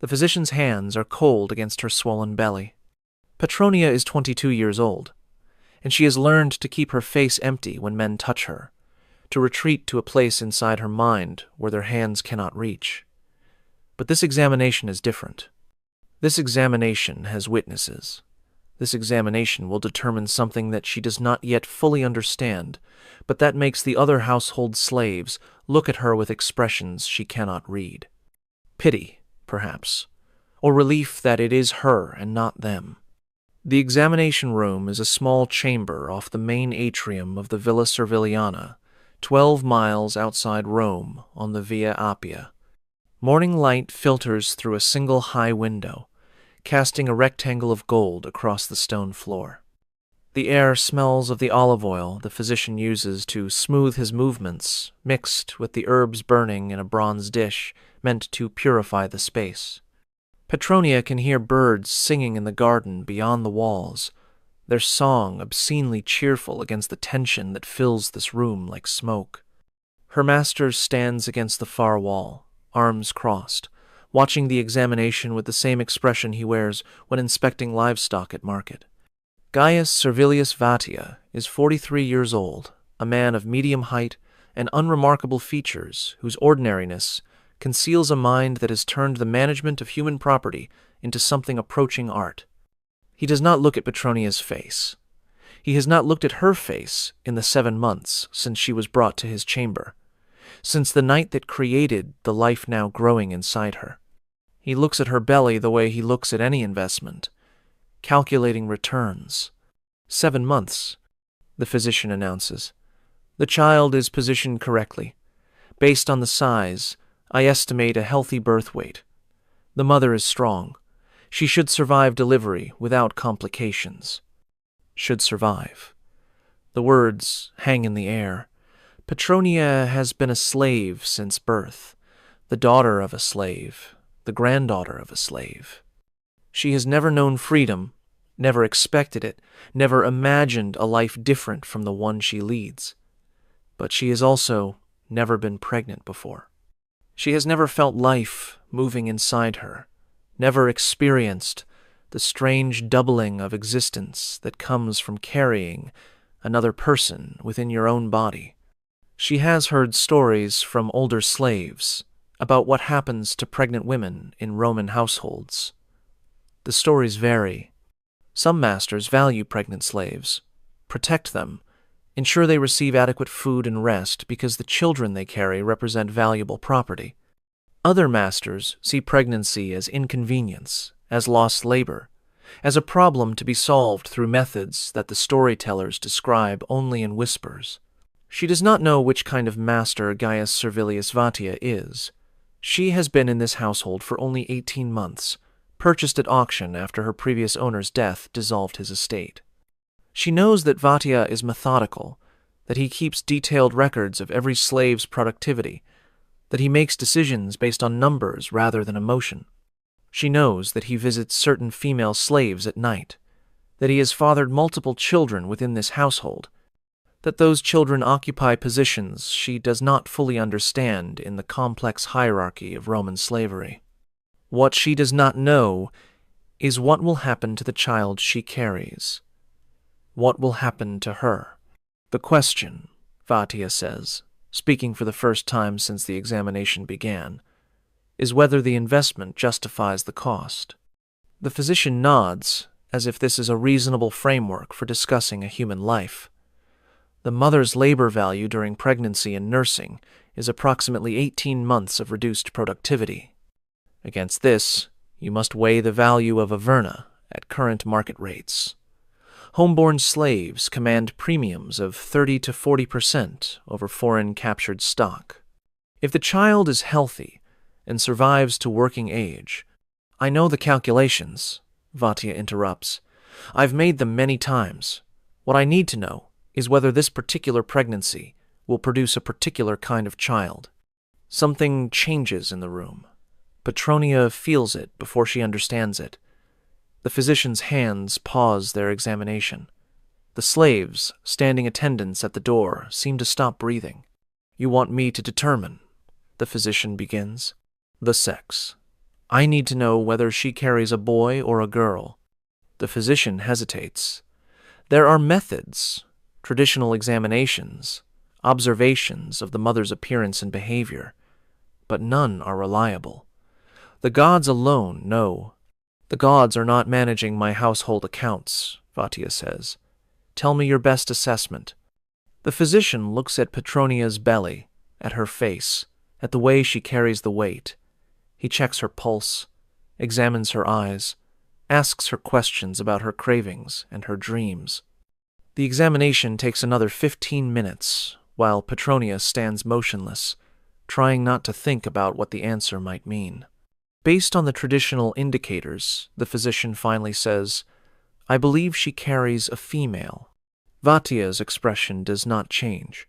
The physician's hands are cold against her swollen belly. Petronia is 22 years old, and she has learned to keep her face empty when men touch her, to retreat to a place inside her mind where their hands cannot reach. But this examination is different. This examination has witnesses. This examination will determine something that she does not yet fully understand, but that makes the other household slaves look at her with expressions she cannot read. Pity, perhaps, or relief that it is her and not them. The examination room is a small chamber off the main atrium of the Villa Serviliana, 12 miles outside Rome on the Via Appia. Morning light filters through a single high window, casting a rectangle of gold across the stone floor. The air smells of the olive oil the physician uses to smooth his movements, mixed with the herbs burning in a bronze dish meant to purify the space. Petronia can hear birds singing in the garden beyond the walls, their song obscenely cheerful against the tension that fills this room like smoke. Her master stands against the far wall, arms crossed, watching the examination with the same expression he wears when inspecting livestock at market. Gaius Servilius Vatia is 43 years old, a man of medium height and unremarkable features whose ordinariness conceals a mind that has turned the management of human property into something approaching art. He does not look at Petronia's face. He has not looked at her face in the 7 months since she was brought to his chamber, since the night that created the life now growing inside her. He looks at her belly the way he looks at any investment, calculating returns. 7 months, the physician announces. The child is positioned correctly. Based on the size, I estimate a healthy birth weight. The mother is strong. She should survive delivery without complications. Should survive. The words hang in the air. Petronia has been a slave since birth, the daughter of a slave, the granddaughter of a slave. She has never known freedom, never expected it, never imagined a life different from the one she leads. But she has also never been pregnant before. She has never felt life moving inside her, never experienced the strange doubling of existence that comes from carrying another person within your own body. She has heard stories from older slaves about what happens to pregnant women in Roman households. The stories vary. Some masters value pregnant slaves, protect them, ensure they receive adequate food and rest because the children they carry represent valuable property. Other masters see pregnancy as inconvenience, as lost labor, as a problem to be solved through methods that the storytellers describe only in whispers. She does not know which kind of master Gaius Servilius Vatia is. She has been in this household for only 18 months, purchased at auction after her previous owner's death dissolved his estate. She knows that Vatia is methodical, that he keeps detailed records of every slave's productivity, that he makes decisions based on numbers rather than emotion. She knows that he visits certain female slaves at night, that he has fathered multiple children within this household, that those children occupy positions she does not fully understand in the complex hierarchy of Roman slavery. What she does not know is what will happen to the child she carries. What will happen to her? The question, Vatia says, speaking for the first time since the examination began, is whether the investment justifies the cost. The physician nods, as if this is a reasonable framework for discussing a human life. The mother's labor value during pregnancy and nursing is approximately 18 months of reduced productivity. Against this, you must weigh the value of a verna at current market rates. Homeborn slaves command premiums of 30 to 40% over foreign captured stock. If the child is healthy and survives to working age, I know the calculations, Vatia interrupts. I've made them many times. What I need to know is whether this particular pregnancy will produce a particular kind of child. Something changes in the room. Petronia feels it before she understands it. The physician's hands pause their examination. The slaves, standing attendants at the door, seem to stop breathing. You want me to determine, the physician begins, the sex. I need to know whether she carries a boy or a girl. The physician hesitates. There are methods, traditional examinations, observations of the mother's appearance and behavior, but none are reliable. The gods alone know. The gods are not managing my household accounts, Vatia says. Tell me your best assessment. The physician looks at Petronia's belly, at her face, at the way she carries the weight. He checks her pulse, examines her eyes, asks her questions about her cravings and her dreams. The examination takes another 15 minutes, while Petronia stands motionless, trying not to think about what the answer might mean. Based on the traditional indicators, the physician finally says, I believe she carries a female. Vatia's expression does not change,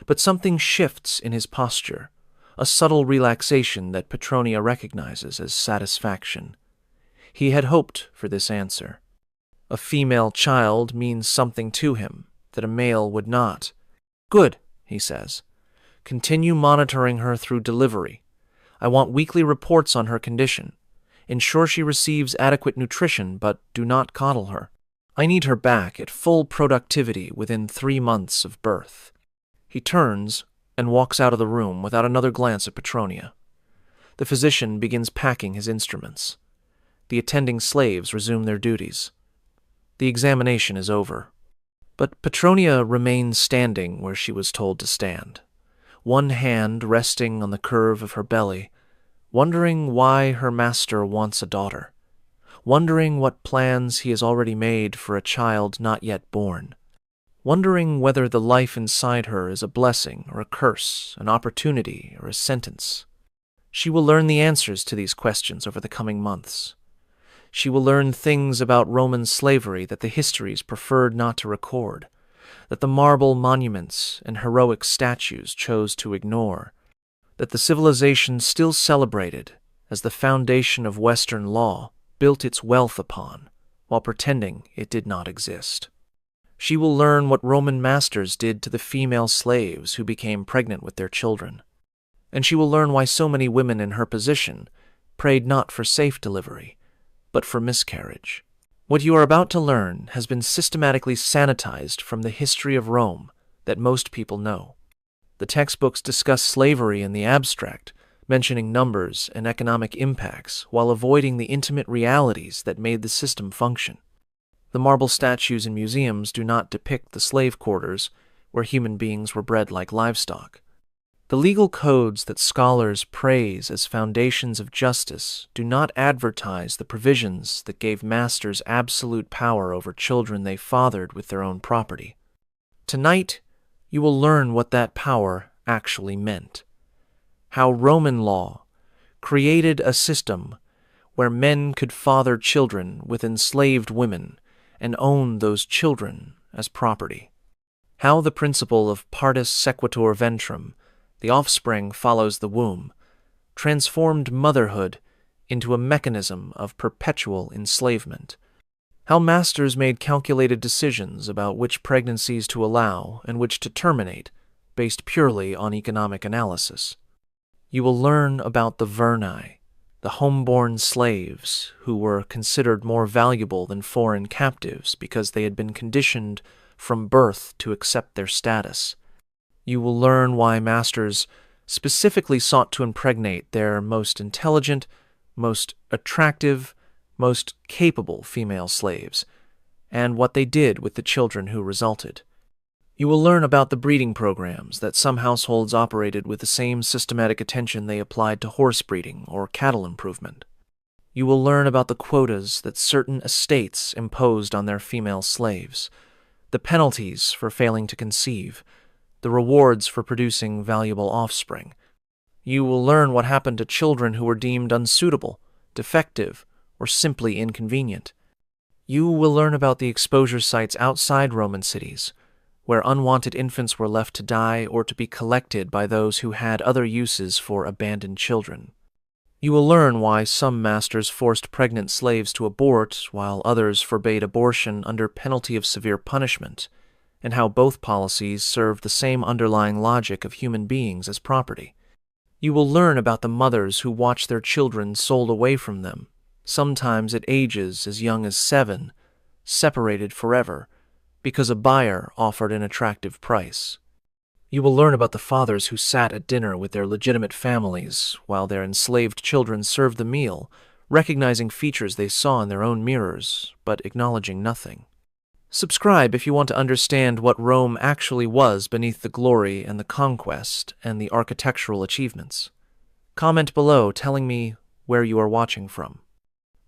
but something shifts in his posture, a subtle relaxation that Petronia recognizes as satisfaction. He had hoped for this answer. A female child means something to him that a male would not. Good, he says. Continue monitoring her through delivery. I want weekly reports on her condition. Ensure she receives adequate nutrition, but do not coddle her. I need her back at full productivity within 3 months of birth. He turns and walks out of the room without another glance at Petronia. The physician begins packing his instruments. The attending slaves resume their duties. The examination is over. But Petronia remains standing where she was told to stand, one hand resting on the curve of her belly, wondering why her master wants a daughter, wondering what plans he has already made for a child not yet born, wondering whether the life inside her is a blessing or a curse, an opportunity or a sentence. She will learn the answers to these questions over the coming months. She will learn things about Roman slavery that the histories preferred not to record, that the marble monuments and heroic statues chose to ignore, that the civilization still celebrated as the foundation of Western law built its wealth upon, while pretending it did not exist. She will learn what Roman masters did to the female slaves who became pregnant with their children, and she will learn why so many women in her position prayed not for safe delivery, but for miscarriage. What you are about to learn has been systematically sanitized from the history of Rome that most people know. The textbooks discuss slavery in the abstract, mentioning numbers and economic impacts while avoiding the intimate realities that made the system function. The marble statues in museums do not depict the slave quarters where human beings were bred like livestock. The legal codes that scholars praise as foundations of justice do not advertise the provisions that gave masters absolute power over children they fathered with their own property. Tonight, you will learn what that power actually meant. How Roman law created a system where men could father children with enslaved women and own those children as property. How the principle of partus sequitur ventrum, the offspring follows the womb, transformed motherhood into a mechanism of perpetual enslavement. How masters made calculated decisions about which pregnancies to allow and which to terminate, based purely on economic analysis. You will learn about the verni, the homeborn slaves who were considered more valuable than foreign captives because they had been conditioned from birth to accept their status. You will learn why masters specifically sought to impregnate their most intelligent, most attractive, most capable female slaves, and what they did with the children who resulted. You will learn about the breeding programs that some households operated with the same systematic attention they applied to horse breeding or cattle improvement. You will learn about the quotas that certain estates imposed on their female slaves, the penalties for failing to conceive, the rewards for producing valuable offspring. You will learn what happened to children who were deemed unsuitable, defective, or simply inconvenient. You will learn about the exposure sites outside Roman cities, where unwanted infants were left to die or to be collected by those who had other uses for abandoned children. You will learn why some masters forced pregnant slaves to abort, while others forbade abortion under penalty of severe punishment, and how both policies served the same underlying logic of human beings as property. You will learn about the mothers who watch their children sold away from them, sometimes at ages as young as 7, separated forever, because a buyer offered an attractive price. You will learn about the fathers who sat at dinner with their legitimate families while their enslaved children served the meal, recognizing features they saw in their own mirrors, but acknowledging nothing. Subscribe if you want to understand what Rome actually was beneath the glory and the conquest and the architectural achievements. Comment below telling me where you are watching from.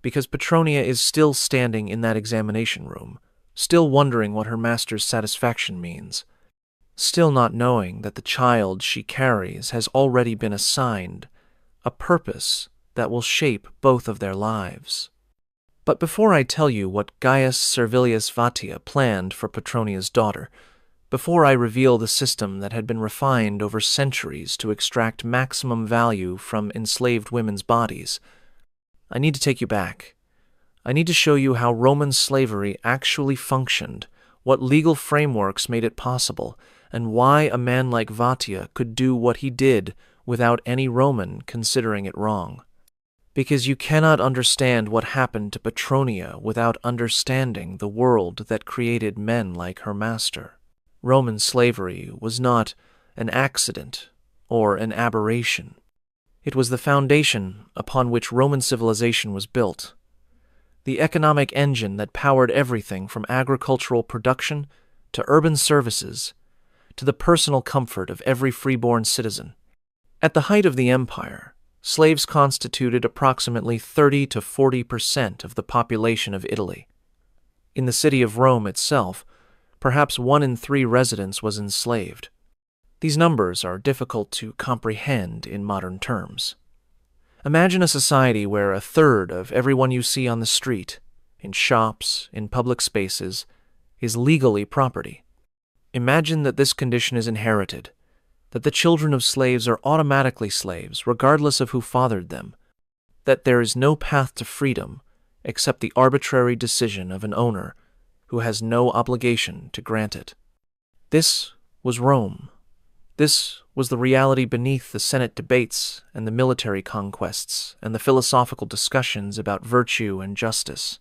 Because Petronia is still standing in that examination room, still wondering what her master's satisfaction means, still not knowing that the child she carries has already been assigned a purpose that will shape both of their lives. But before I tell you what Gaius Servilius Vatia planned for Petronia's daughter, before I reveal the system that had been refined over centuries to extract maximum value from enslaved women's bodies, I need to take you back. I need to show you how Roman slavery actually functioned, what legal frameworks made it possible, and why a man like Vatia could do what he did without any Roman considering it wrong. Because you cannot understand what happened to Petronia without understanding the world that created men like her master. Roman slavery was not an accident or an aberration. It was the foundation upon which Roman civilization was built, the economic engine that powered everything from agricultural production to urban services to the personal comfort of every freeborn citizen. At the height of the empire, slaves constituted approximately 30 to 40% of the population of Italy. In the city of Rome itself, perhaps 1 in 3 residents was enslaved. These numbers are difficult to comprehend in modern terms. Imagine a society where 1/3 of everyone you see on the street, in shops, in public spaces, is legally property. Imagine that this condition is inherited, that the children of slaves are automatically slaves regardless of who fathered them, that there is no path to freedom except the arbitrary decision of an owner who has no obligation to grant it. This was Rome. This was the reality beneath the Senate debates and the military conquests and the philosophical discussions about virtue and justice.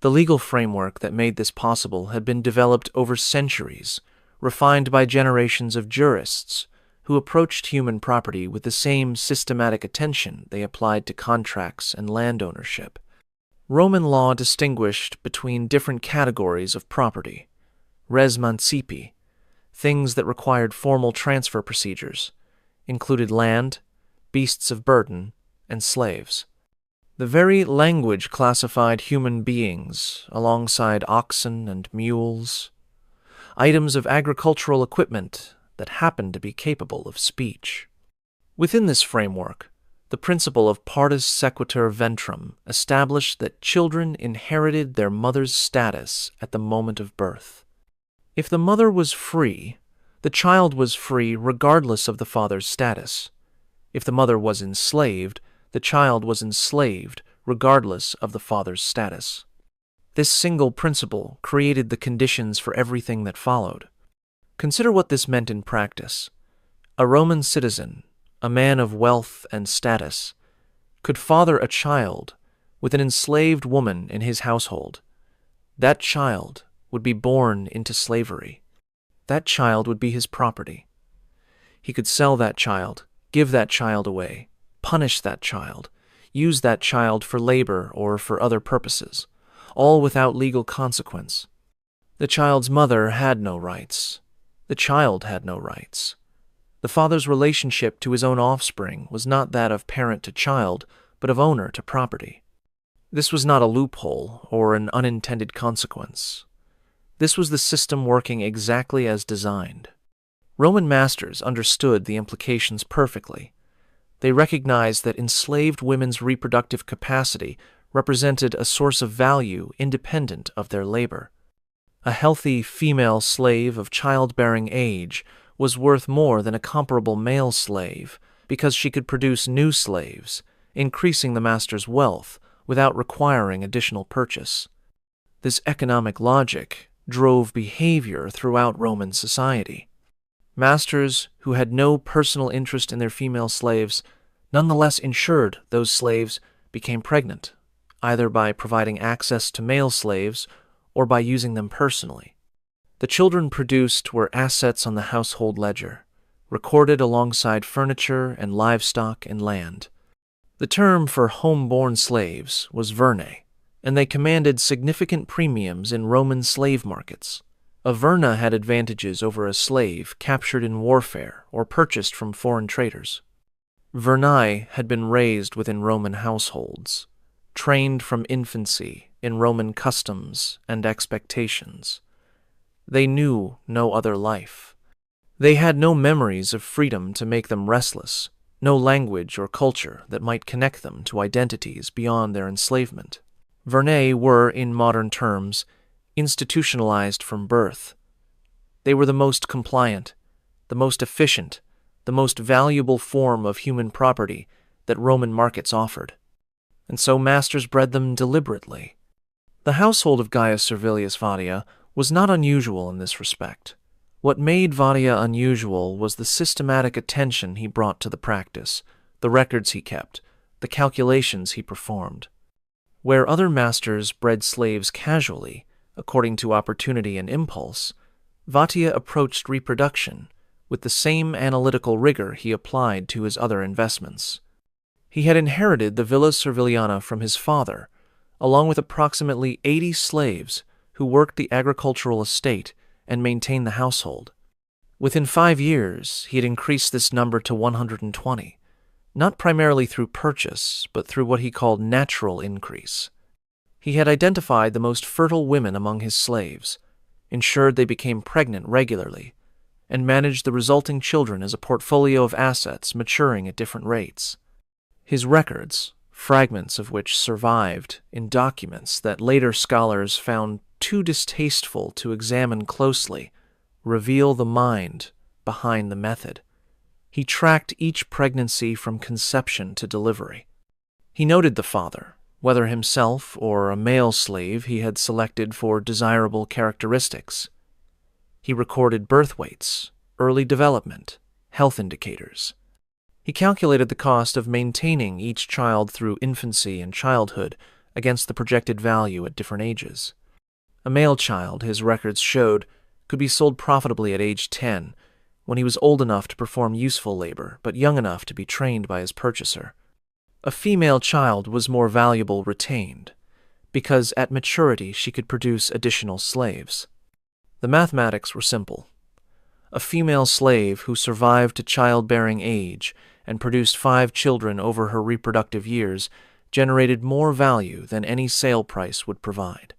The legal framework that made this possible had been developed over centuries, refined by generations of jurists who approached human property with the same systematic attention they applied to contracts and land ownership. Roman law distinguished between different categories of property: res mancipi, things that required formal transfer procedures, included land, beasts of burden, and slaves. The very language classified human beings alongside oxen and mules, items of agricultural equipment that happened to be capable of speech. Within this framework, the principle of partus sequitur ventrum established that children inherited their mother's status at the moment of birth. If the mother was free, the child was free regardless of the father's status. If the mother was enslaved, the child was enslaved regardless of the father's status. This single principle created the conditions for everything that followed. Consider what this meant in practice. A Roman citizen, a man of wealth and status, could father a child with an enslaved woman in his household. That child would be born into slavery. That child would be his property. He could sell that child, give that child away, punish that child, use that child for labor or for other purposes, all without legal consequence. The child's mother had no rights. The child had no rights. The father's relationship to his own offspring was not that of parent to child, but of owner to property. This was not a loophole or an unintended consequence. This was the system working exactly as designed. Roman masters understood the implications perfectly. They recognized that enslaved women's reproductive capacity represented a source of value independent of their labor. A healthy female slave of childbearing age was worth more than a comparable male slave because she could produce new slaves, increasing the master's wealth without requiring additional purchase. This economic logic drove behavior throughout Roman society. Masters who had no personal interest in their female slaves nonetheless ensured those slaves became pregnant, either by providing access to male slaves or by using them personally. The children produced were assets on the household ledger, recorded alongside furniture and livestock and land. The term for home-born slaves was vernae, and they commanded significant premiums in Roman slave markets. A verna had advantages over a slave captured in warfare or purchased from foreign traders. Vernae had been raised within Roman households, trained from infancy in Roman customs and expectations. They knew no other life. They had no memories of freedom to make them restless, no language or culture that might connect them to identities beyond their enslavement. Vernae were, in modern terms, institutionalized from birth. They were the most compliant, the most efficient, the most valuable form of human property that Roman markets offered. And so masters bred them deliberately. The household of Gaius Servilius Vatia was not unusual in this respect. What made Vatia unusual was the systematic attention he brought to the practice, the records he kept, the calculations he performed. Where other masters bred slaves casually, according to opportunity and impulse, Vatia approached reproduction with the same analytical rigor he applied to his other investments. He had inherited the Villa Serviliana from his father, along with approximately 80 slaves who worked the agricultural estate and maintained the household. Within 5 years, he had increased this number to 120, not primarily through purchase, but through what he called natural increase. He had identified the most fertile women among his slaves, ensured they became pregnant regularly, and managed the resulting children as a portfolio of assets maturing at different rates. His records, fragments of which survived in documents that later scholars found too distasteful to examine closely, reveal the mind behind the method. He tracked each pregnancy from conception to delivery. He noted the father, whether himself or a male slave he had selected for desirable characteristics. He recorded birth weights, early development, health indicators. He calculated the cost of maintaining each child through infancy and childhood against the projected value at different ages. A male child, his records showed, could be sold profitably at age 10, when he was old enough to perform useful labor, but young enough to be trained by his purchaser. A female child was more valuable retained, because at maturity she could produce additional slaves. The mathematics were simple. A female slave who survived to childbearing age and produced 5 children over her reproductive years generated more value than any sale price would provide.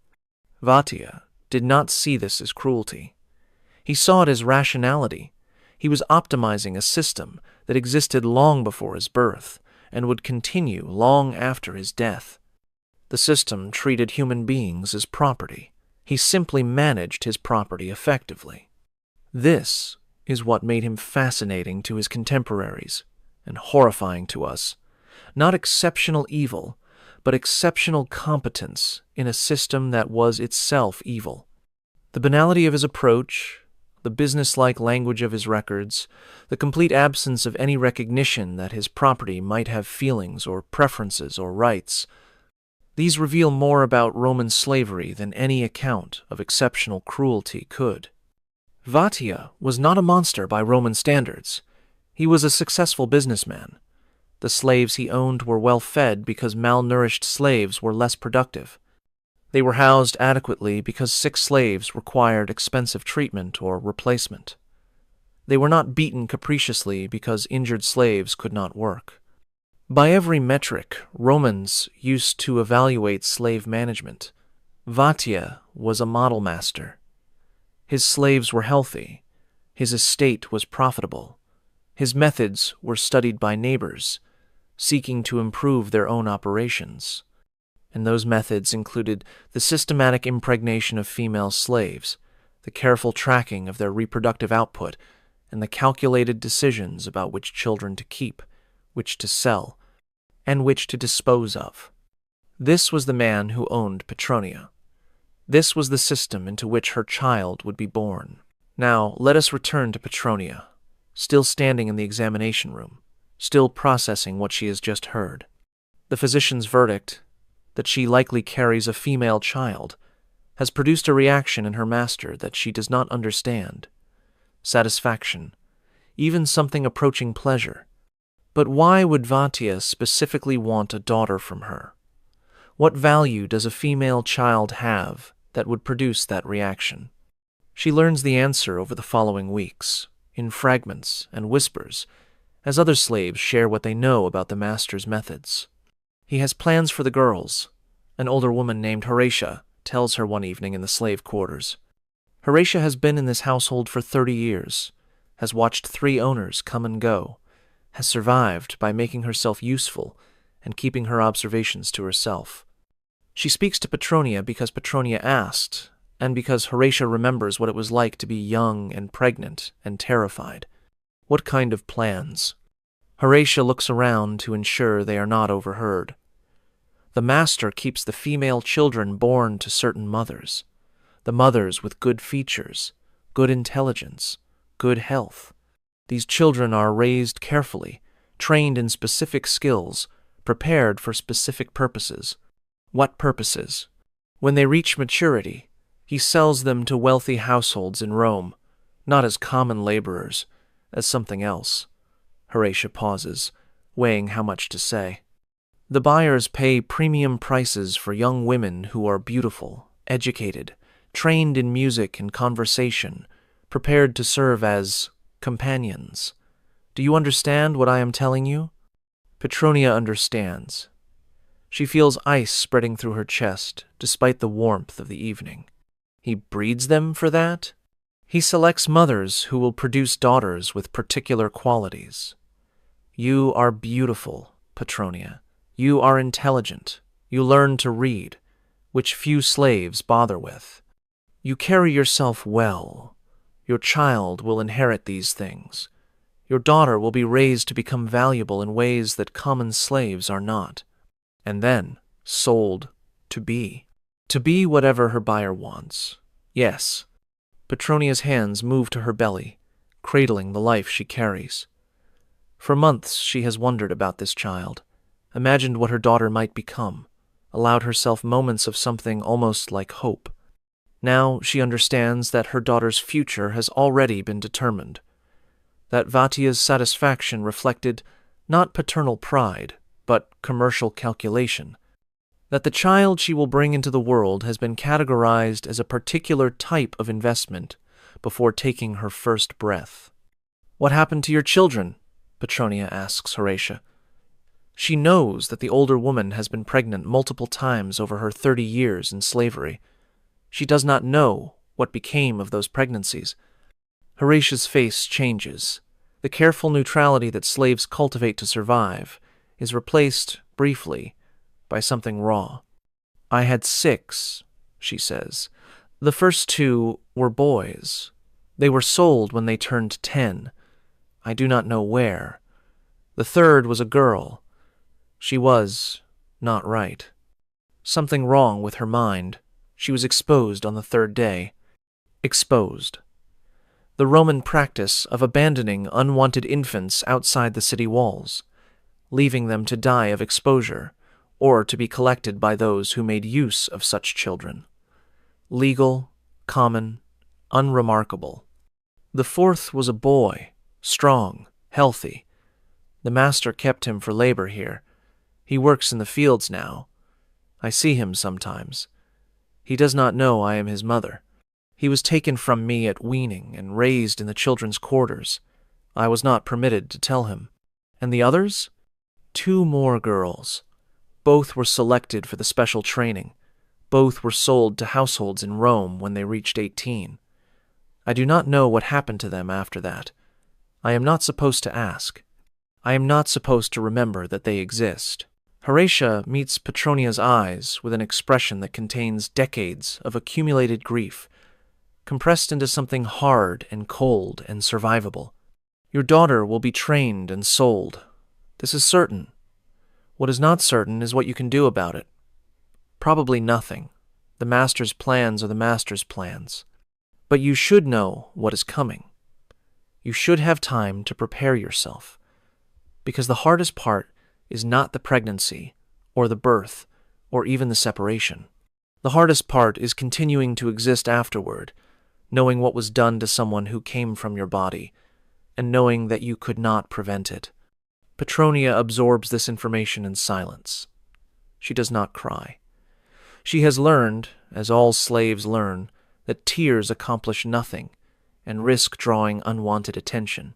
Vatia did not see this as cruelty. He saw it as rationality. He was optimizing a system that existed long before his birth and would continue long after his death. The system treated human beings as property. He simply managed his property effectively. This is what made him fascinating to his contemporaries and horrifying to us. Not exceptional evil, but exceptional competence in a system that was itself evil. The banality of his approach, the business-like language of his records, the complete absence of any recognition that his property might have feelings or preferences or rights, these reveal more about Roman slavery than any account of exceptional cruelty could. Vatia was not a monster by Roman standards. He was a successful businessman. The slaves he owned were well fed because malnourished slaves were less productive. They were housed adequately because sick slaves required expensive treatment or replacement. They were not beaten capriciously because injured slaves could not work. By every metric Romans used to evaluate slave management, Vatia was a model master. His slaves were healthy. His estate was profitable. His methods were studied by neighbors, seeking to improve their own operations. And those methods included the systematic impregnation of female slaves, the careful tracking of their reproductive output, and the calculated decisions about which children to keep, which to sell, and which to dispose of. This was the man who owned Petronia. This was the system into which her child would be born. Now, let us return to Petronia, still standing in the examination room, still processing what she has just heard. The physician's verdict, that she likely carries a female child, has produced a reaction in her master that she does not understand. Satisfaction, even something approaching pleasure. But why would Vatia specifically want a daughter from her? What value does a female child have that would produce that reaction? She learns the answer over the following weeks, in fragments and whispers, as other slaves share what they know about the master's methods. He has plans for the girls. An older woman named Horatia tells her one evening in the slave quarters. Horatia has been in this household for 30 years, has watched 3 owners come and go, has survived by making herself useful and keeping her observations to herself. She speaks to Petronia because Petronia asked, and because Horatia remembers what it was like to be young and pregnant and terrified. What kind of plans? Horatia looks around to ensure they are not overheard. The master keeps the female children born to certain mothers, the mothers with good features, good intelligence, good health. These children are raised carefully, trained in specific skills, prepared for specific purposes. What purposes? When they reach maturity, he sells them to wealthy households in Rome, not as common laborers, as something else. Horatia pauses, weighing how much to say. The buyers pay premium prices for young women who are beautiful, educated, trained in music and conversation, prepared to serve as companions. Do you understand what I am telling you? Petronia understands. She feels ice spreading through her chest, despite the warmth of the evening. He breeds them for that? He selects mothers who will produce daughters with particular qualities. You are beautiful, Petronia. You are intelligent. You learn to read, which few slaves bother with. You carry yourself well. Your child will inherit these things. Your daughter will be raised to become valuable in ways that common slaves are not. And then sold to be whatever her buyer wants. Yes. Petronia's hands move to her belly, cradling the life she carries. For months she has wondered about this child, imagined what her daughter might become, allowed herself moments of something almost like hope. Now she understands that her daughter's future has already been determined, that Vatia's satisfaction reflected not paternal pride, but commercial calculation, that the child she will bring into the world has been categorized as a particular type of investment before taking her first breath. What happened to your children? Petronia asks Horatia. She knows that the older woman has been pregnant multiple times over her 30 years in slavery. She does not know what became of those pregnancies. Horatia's face changes. The careful neutrality that slaves cultivate to survive is replaced, briefly, by something raw. I had 6, she says. The first 2 were boys. They were sold when they turned 10. I do not know where. The third was a girl. She was not right. Something wrong with her mind. She was exposed on the 3rd day. Exposed. The Roman practice of abandoning unwanted infants outside the city walls, leaving them to die of exposure, or to be collected by those who made use of such children. Legal, common, unremarkable. The 4th was a boy, strong, healthy. The master kept him for labor here. He works in the fields now. I see him sometimes. He does not know I am his mother. He was taken from me at weaning and raised in the children's quarters. I was not permitted to tell him. And the others? 2 more girls. Both were selected for the special training. Both were sold to households in Rome when they reached 18. I do not know what happened to them after that. I am not supposed to ask. I am not supposed to remember that they exist. Horatia meets Petronia's eyes with an expression that contains decades of accumulated grief, compressed into something hard and cold and survivable. Your daughter will be trained and sold. This is certain. What is not certain is what you can do about it. Probably nothing. The master's plans are the master's plans. But you should know what is coming. You should have time to prepare yourself, because the hardest part is not the pregnancy or the birth or even the separation. The hardest part is continuing to exist afterward, knowing what was done to someone who came from your body, and knowing that you could not prevent it. Petronia absorbs this information in silence. She does not cry. She has learned, as all slaves learn, that tears accomplish nothing and risk drawing unwanted attention.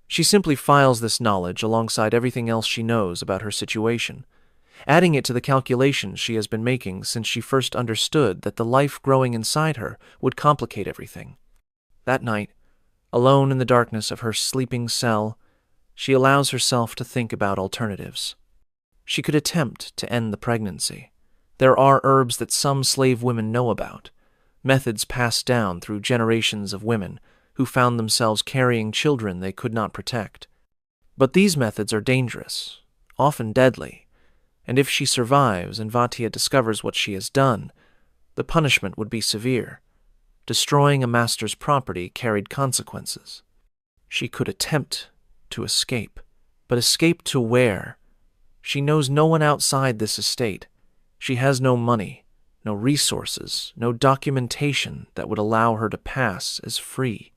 She simply files this knowledge alongside everything else she knows about her situation, adding it to the calculations she has been making since she first understood that the life growing inside her would complicate everything. That night, alone in the darkness of her sleeping cell, she allows herself to think about alternatives. She could attempt to end the pregnancy. There are herbs that some slave women know about, methods passed down through generations of women who found themselves carrying children they could not protect. But these methods are dangerous, often deadly, and if she survives and Vatia discovers what she has done, the punishment would be severe. Destroying a master's property carried consequences. She could attempt to escape, but escape to where? She knows no one outside this estate. She has no money, no resources, no documentation that would allow her to pass as free.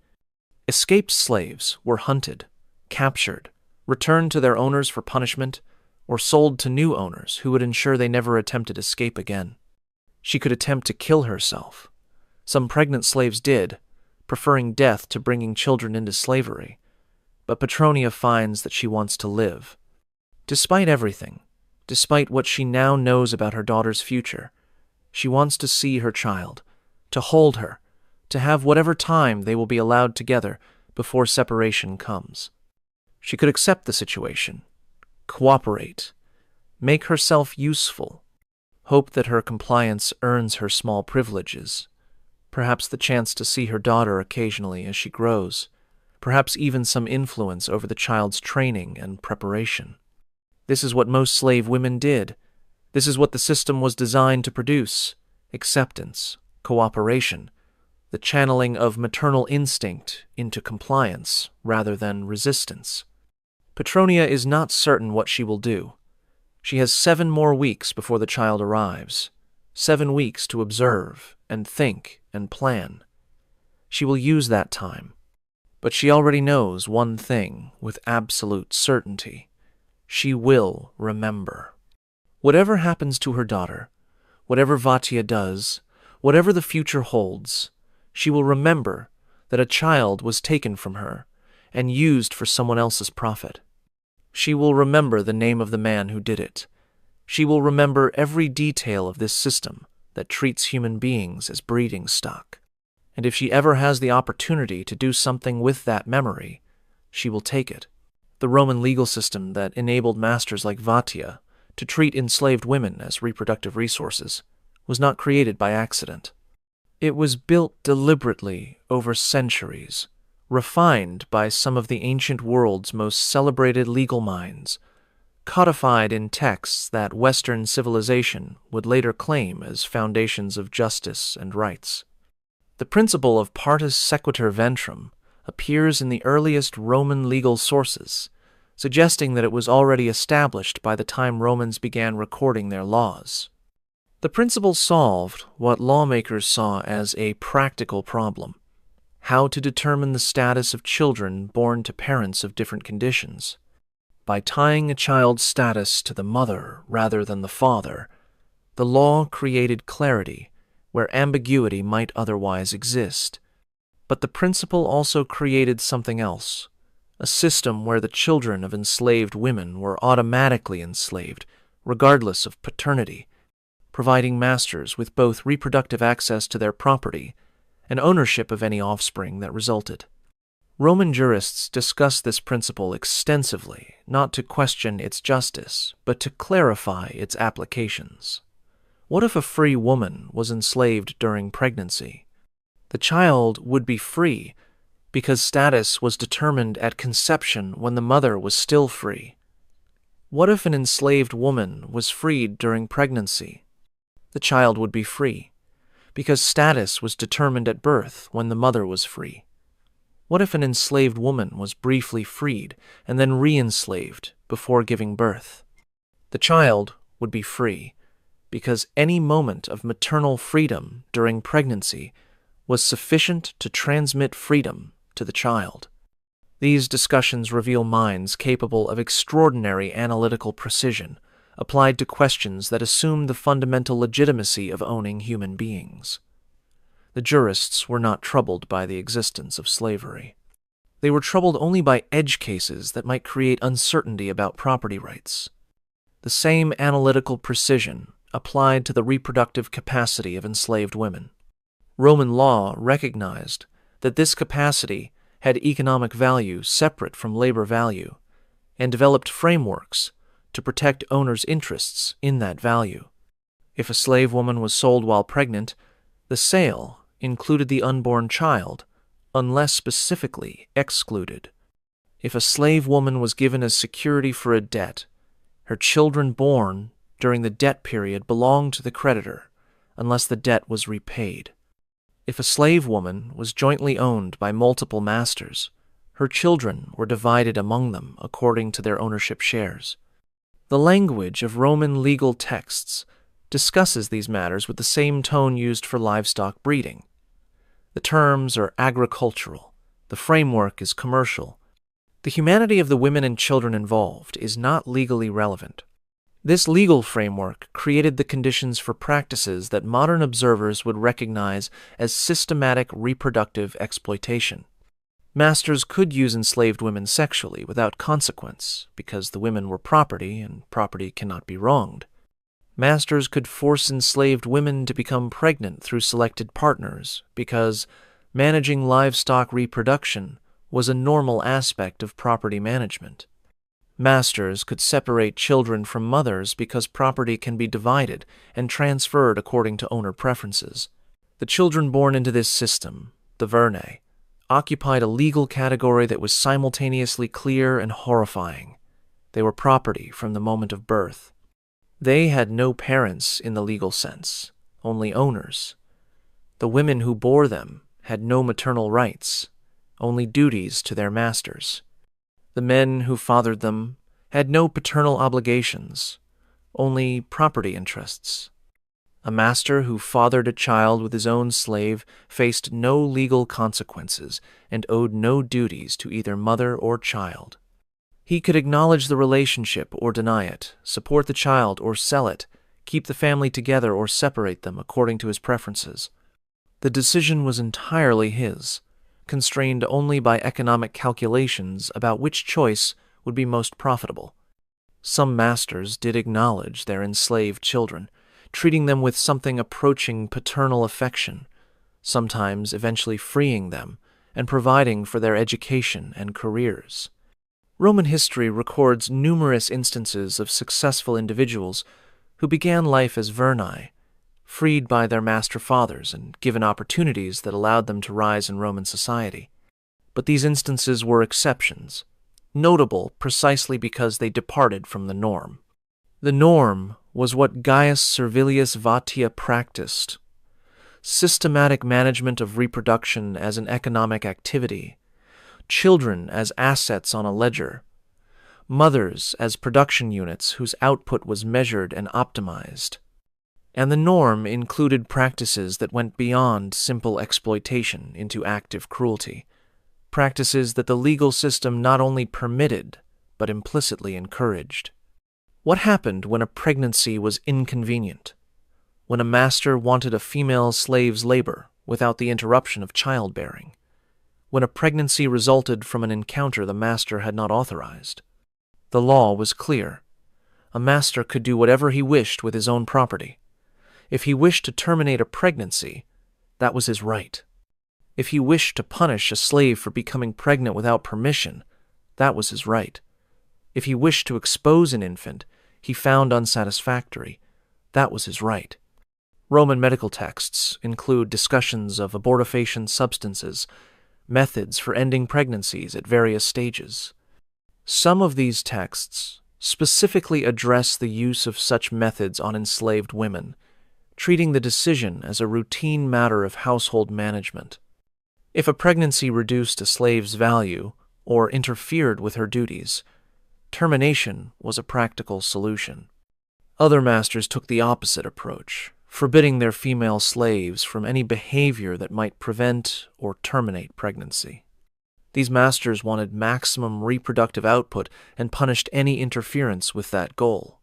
Escaped slaves were hunted, captured, returned to their owners for punishment, or sold to new owners who would ensure they never attempted escape again. She could attempt to kill herself. Some pregnant slaves did, preferring death to bringing children into slavery. But Petronia finds that she wants to live. Despite everything, despite what she now knows about her daughter's future, she wants to see her child, to hold her, to have whatever time they will be allowed together before separation comes. She could accept the situation, cooperate, make herself useful, hope that her compliance earns her small privileges, perhaps the chance to see her daughter occasionally as she grows, perhaps even some influence over the child's training and preparation. This is what most slave women did. This is what the system was designed to produce: acceptance, cooperation, the channeling of maternal instinct into compliance rather than resistance. Petronia is not certain what she will do. She has 7 more weeks before the child arrives, 7 weeks to observe and think and plan. She will use that time. But she already knows one thing with absolute certainty. She will remember. Whatever happens to her daughter, whatever Vatia does, whatever the future holds, she will remember that a child was taken from her and used for someone else's profit. She will remember the name of the man who did it. She will remember every detail of this system that treats human beings as breeding stock. And if she ever has the opportunity to do something with that memory, she will take it. The Roman legal system that enabled masters like Vatia to treat enslaved women as reproductive resources was not created by accident. It was built deliberately over centuries, refined by some of the ancient world's most celebrated legal minds, codified in texts that Western civilization would later claim as foundations of justice and rights. The principle of partus sequitur ventrum appears in the earliest Roman legal sources, suggesting that it was already established by the time Romans began recording their laws. The principle solved what lawmakers saw as a practical problem: how to determine the status of children born to parents of different conditions. By tying a child's status to the mother rather than the father, the law created clarity where ambiguity might otherwise exist. But the principle also created something else, a system where the children of enslaved women were automatically enslaved, regardless of paternity, providing masters with both reproductive access to their property and ownership of any offspring that resulted. Roman jurists discussed this principle extensively, not to question its justice, but to clarify its applications. What if a free woman was enslaved during pregnancy? The child would be free because status was determined at conception when the mother was still free. What if an enslaved woman was freed during pregnancy? The child would be free because status was determined at birth when the mother was free. What if an enslaved woman was briefly freed and then re-enslaved before giving birth? The child would be free, because any moment of maternal freedom during pregnancy was sufficient to transmit freedom to the child. These discussions reveal minds capable of extraordinary analytical precision, applied to questions that assume the fundamental legitimacy of owning human beings. The jurists were not troubled by the existence of slavery. They were troubled only by edge cases that might create uncertainty about property rights. The same analytical precision applied to the reproductive capacity of enslaved women. Roman law recognized that this capacity had economic value separate from labor value, and developed frameworks to protect owners' interests in that value. If a slave woman was sold while pregnant, the sale included the unborn child, unless specifically excluded. If a slave woman was given as security for a debt, her children born during the debt period belonged to the creditor, unless the debt was repaid. If a slave woman was jointly owned by multiple masters, her children were divided among them according to their ownership shares. The language of Roman legal texts discusses these matters with the same tone used for livestock breeding. The terms are agricultural, the framework is commercial. The humanity of the women and children involved is not legally relevant. This legal framework created the conditions for practices that modern observers would recognize as systematic reproductive exploitation. Masters could use enslaved women sexually without consequence because the women were property and property cannot be wronged. Masters could force enslaved women to become pregnant through selected partners because managing livestock reproduction was a normal aspect of property management. Masters could separate children from mothers because property can be divided and transferred according to owner preferences. The children born into this system, the vernae, occupied a legal category that was simultaneously clear and horrifying. They were property from the moment of birth. They had no parents in the legal sense, only owners. The women who bore them had no maternal rights, only duties to their masters. The men who fathered them had no paternal obligations, only property interests. A master who fathered a child with his own slave faced no legal consequences and owed no duties to either mother or child. He could acknowledge the relationship or deny it, support the child or sell it, keep the family together or separate them according to his preferences. The decision was entirely his, constrained only by economic calculations about which choice would be most profitable. Some masters did acknowledge their enslaved children, treating them with something approaching paternal affection, sometimes eventually freeing them and providing for their education and careers. Roman history records numerous instances of successful individuals who began life as vernae, freed by their master fathers and given opportunities that allowed them to rise in Roman society. But these instances were exceptions, notable precisely because they departed from the norm. The norm was what Gaius Servilius Vatia practiced: systematic management of reproduction as an economic activity, children as assets on a ledger, mothers as production units whose output was measured and optimized. And the norm included practices that went beyond simple exploitation into active cruelty, practices that the legal system not only permitted, but implicitly encouraged. What happened when a pregnancy was inconvenient? When a master wanted a female slave's labor without the interruption of childbearing? When a pregnancy resulted from an encounter the master had not authorized? The law was clear. A master could do whatever he wished with his own property. If he wished to terminate a pregnancy, that was his right. If he wished to punish a slave for becoming pregnant without permission, that was his right. If he wished to expose an infant he found unsatisfactory, that was his right. Roman medical texts include discussions of abortifacient substances, methods for ending pregnancies at various stages. Some of these texts specifically address the use of such methods on enslaved women, treating the decision as a routine matter of household management. If a pregnancy reduced a slave's value or interfered with her duties, termination was a practical solution. Other masters took the opposite approach, forbidding their female slaves from any behavior that might prevent or terminate pregnancy. These masters wanted maximum reproductive output and punished any interference with that goal.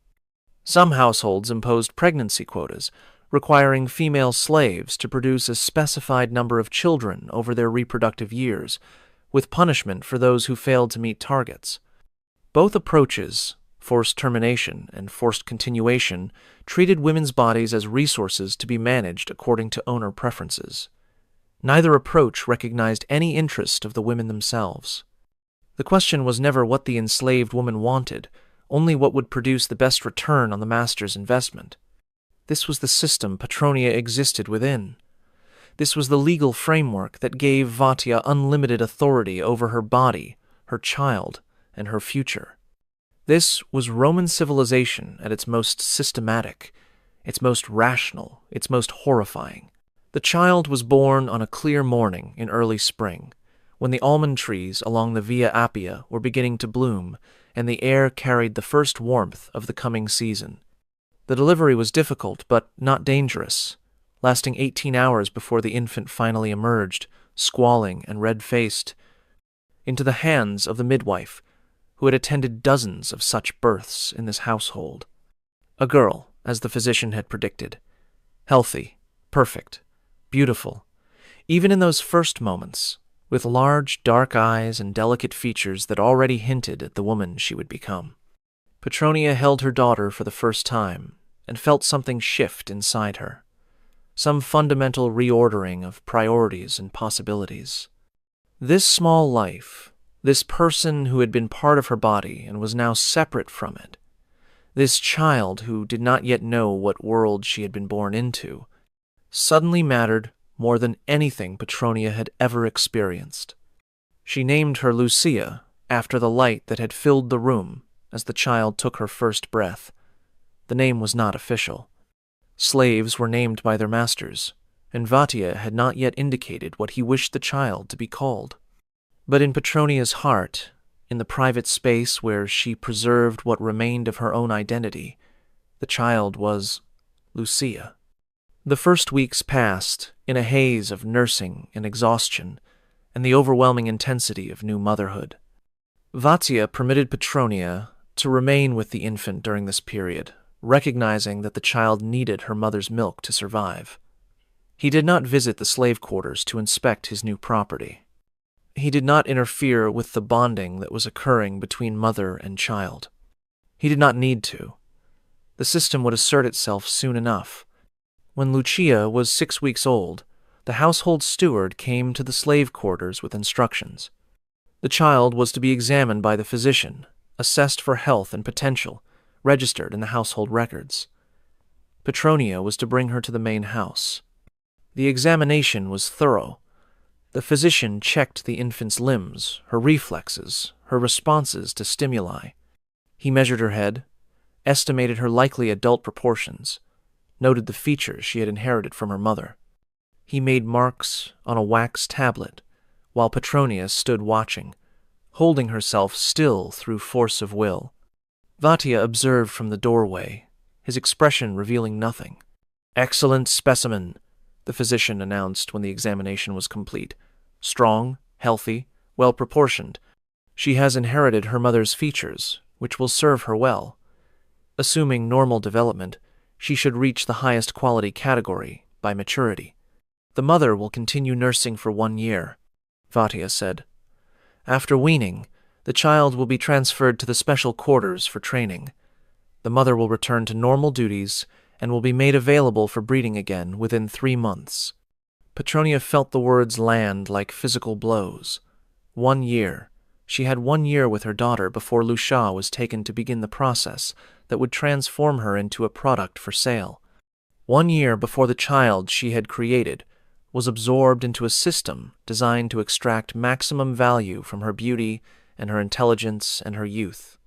Some households imposed pregnancy quotas, requiring female slaves to produce a specified number of children over their reproductive years, with punishment for those who failed to meet targets. Both approaches, forced termination and forced continuation, treated women's bodies as resources to be managed according to owner preferences. Neither approach recognized any interest of the women themselves. The question was never what the enslaved woman wanted, only what would produce the best return on the master's investment. This was the system Petronia existed within. This was the legal framework that gave Vatia unlimited authority over her body, her child, and her future. This was Roman civilization at its most systematic, its most rational, its most horrifying. The child was born on a clear morning in early spring, when the almond trees along the Via Appia were beginning to bloom, and the air carried the first warmth of the coming season. The delivery was difficult, but not dangerous, lasting 18 hours before the infant finally emerged, squalling and red-faced, into the hands of the midwife, who had attended dozens of such births in this household. A girl, as the physician had predicted, healthy, perfect, beautiful, even in those first moments, with large, dark eyes and delicate features that already hinted at the woman she would become. Petronia held her daughter for the first time and felt something shift inside her, some fundamental reordering of priorities and possibilities. This small life, this person who had been part of her body and was now separate from it, this child who did not yet know what world she had been born into, suddenly mattered more than anything Petronia had ever experienced. She named her Lucia after the light that had filled the room as the child took her first breath. The name was not official. Slaves were named by their masters, and Vatia had not yet indicated what he wished the child to be called. But in Petronia's heart, in the private space where she preserved what remained of her own identity, the child was Lucia. The first weeks passed in a haze of nursing and exhaustion and the overwhelming intensity of new motherhood. Vatia permitted Petronia to remain with the infant during this period, recognizing that the child needed her mother's milk to survive. He did not visit the slave quarters to inspect his new property. He did not interfere with the bonding that was occurring between mother and child. He did not need to. The system would assert itself soon enough. When Lucia was 6 weeks old, the household steward came to the slave quarters with instructions. The child was to be examined by the physician, assessed for health and potential, registered in the household records. Petronia was to bring her to the main house. The examination was thorough. The physician checked the infant's limbs, her reflexes, her responses to stimuli. He measured her head, estimated her likely adult proportions, noted the features she had inherited from her mother. He made marks on a wax tablet, while Petronia stood watching, holding herself still through force of will. Vatia observed from the doorway, his expression revealing nothing. "Excellent specimen," the physician announced when the examination was complete. "Strong, healthy, well-proportioned. She has inherited her mother's features, which will serve her well. Assuming normal development, she should reach the highest quality category by maturity. The mother will continue nursing for 1 year," Vatia said. "After weaning, the child will be transferred to the special quarters for training. The mother will return to normal duties and will be made available for breeding again within 3 months. Petronia felt the words land like physical blows. 1 year. She had 1 year with her daughter before Lucia was taken to begin the process that would transform her into a product for sale. 1 year before the child she had created was absorbed into a system designed to extract maximum value from her beauty and her intelligence and her youth.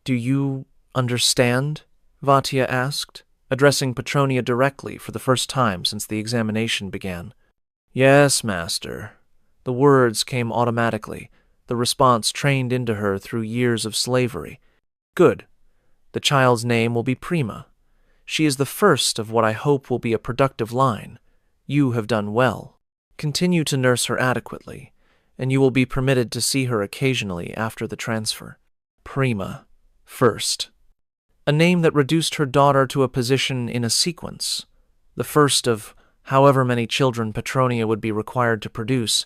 "Do you understand?" Vatia asked, addressing Petronia directly for the first time since the examination began. "Yes, master," The words came automatically, the response trained into her through years of slavery. Good. The child's name will be Prima. She is the first of what I hope will be a productive line. You have done well. Continue to nurse her adequately, and you will be permitted to see her occasionally after the transfer. Prima. First. A name that reduced her daughter to a position in a sequence, the first of however many children Petronia would be required to produce,